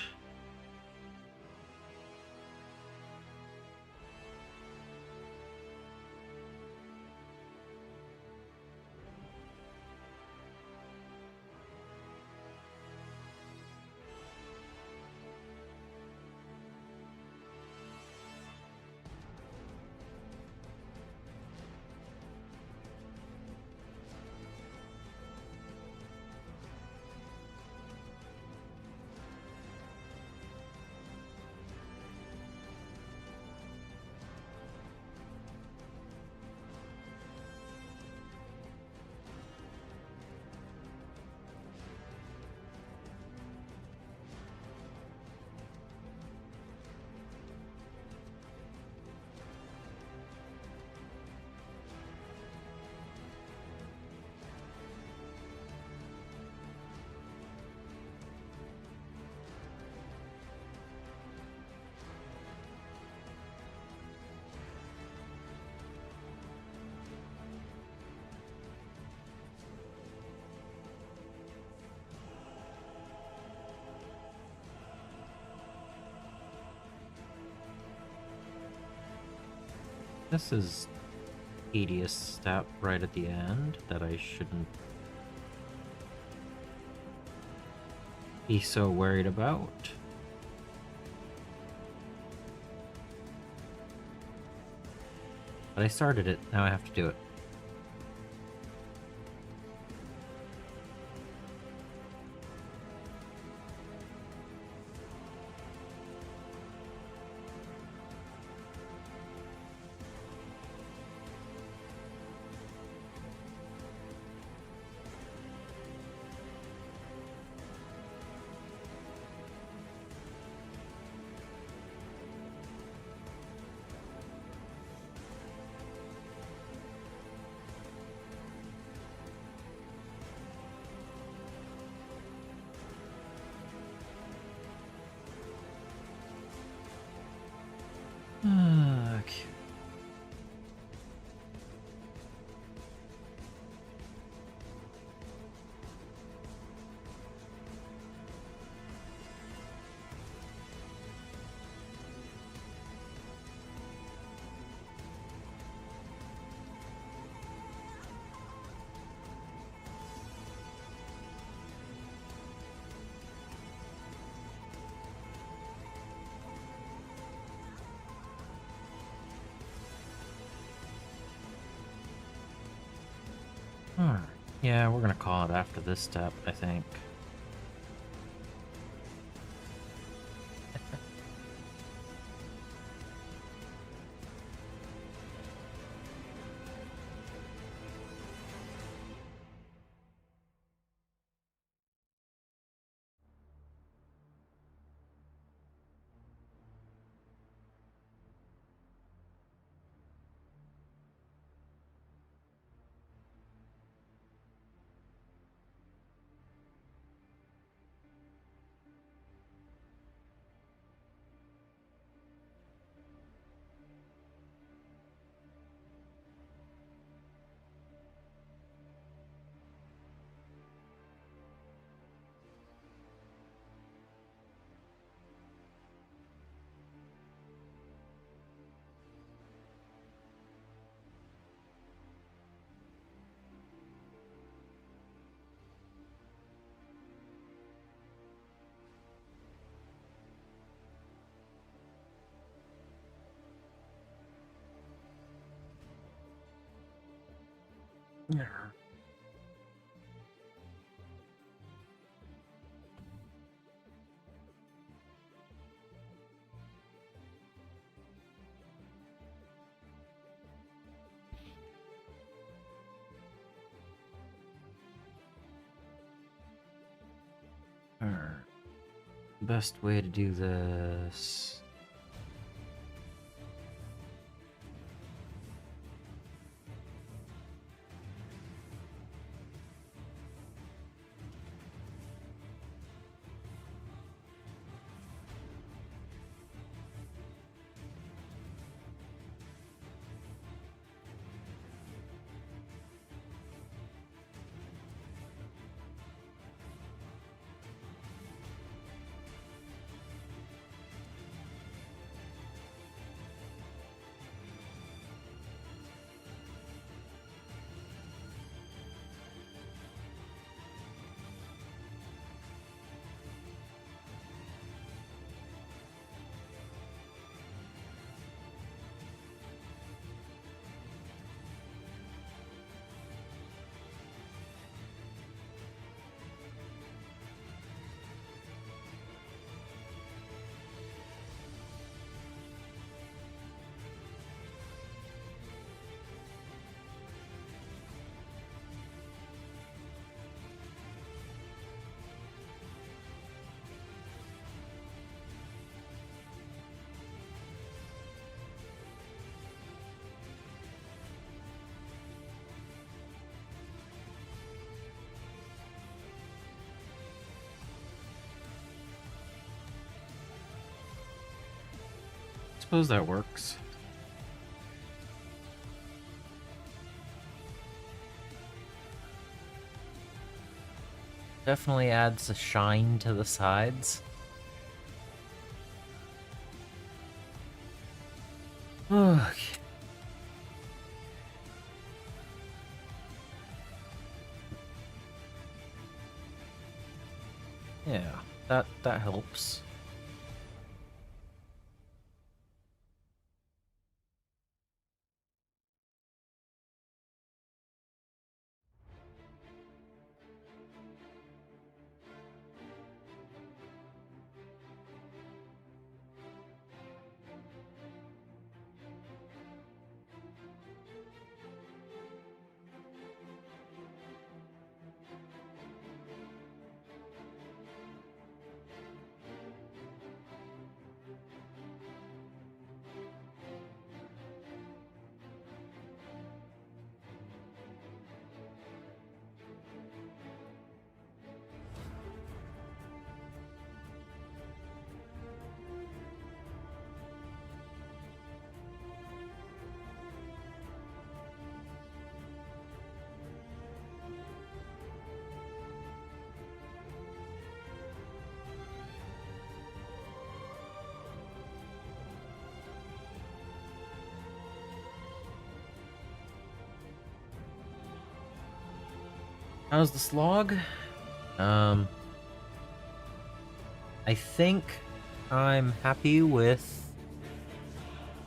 This is tedious step right at the end that I shouldn't be so worried about. But I started it, now I have to do it. Okay. Alright. Yeah, we're gonna call it after this step, I think. Yeah. Alright. Best way to do this. suppose that works. Definitely adds a shine to the sides. Okay. Yeah, that helps. How's the slog? I think I'm happy with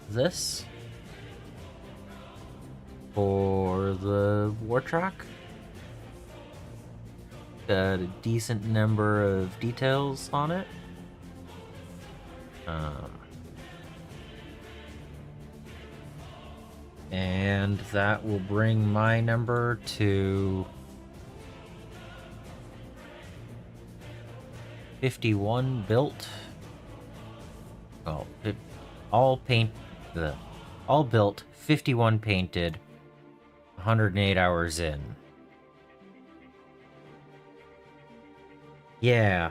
this for the war track. Got a decent number of details on it. And that will bring my number to 51 built. Oh, all built, 51 painted, 108 hours in. Yeah.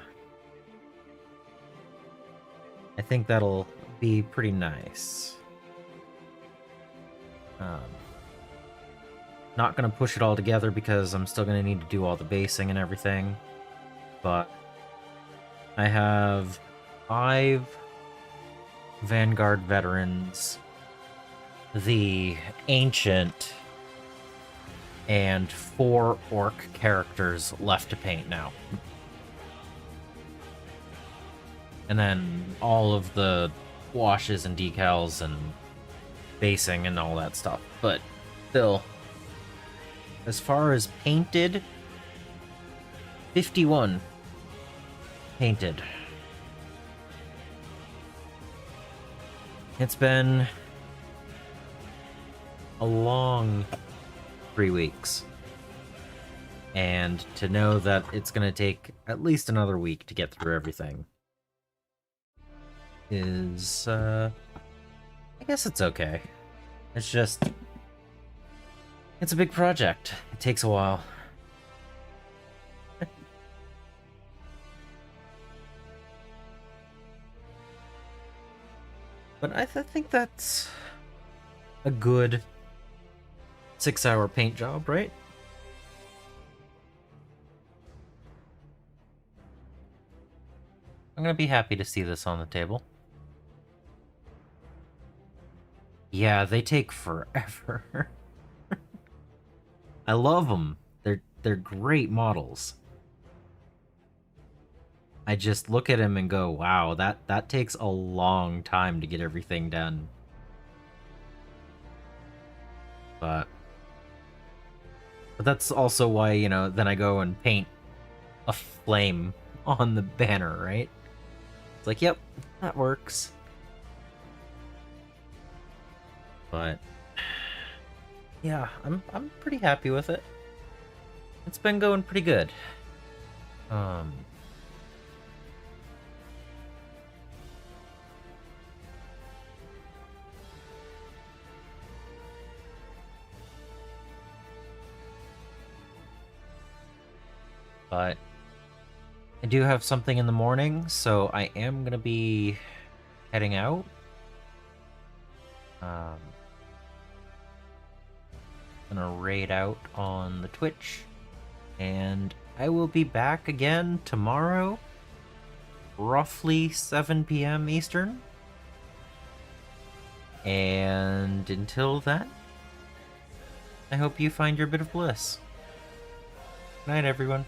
I think that'll be pretty nice. Not gonna push it all together because I'm still gonna need to do all the basing and everything. But I have 5 Vanguard veterans, the Ancient, and 4 Orc characters left to paint now. And then all of the washes and decals and basing and all that stuff. But still, as far as painted, 51 painted. It's been a long 3 weeks. And to know that it's going to take at least another week to get through everything is, I guess it's okay. It's just, it's a big project. It takes a while. But I think that's a good 6-hour paint job, right? I'm gonna be happy to see this on the table. Yeah, they take forever. I love them. They're great models. I just look at him and go, wow, that takes a long time to get everything done. But that's also why, you know, then I go and paint a flame on the banner, right? It's like, yep, that works. But yeah, I'm pretty happy with it. It's been going pretty good. But I do have something in the morning, so I am gonna be heading out. Gonna raid out on the Twitch, and I will be back again tomorrow, roughly 7 p.m. Eastern. And until then, I hope you find your bit of bliss. Good night, everyone.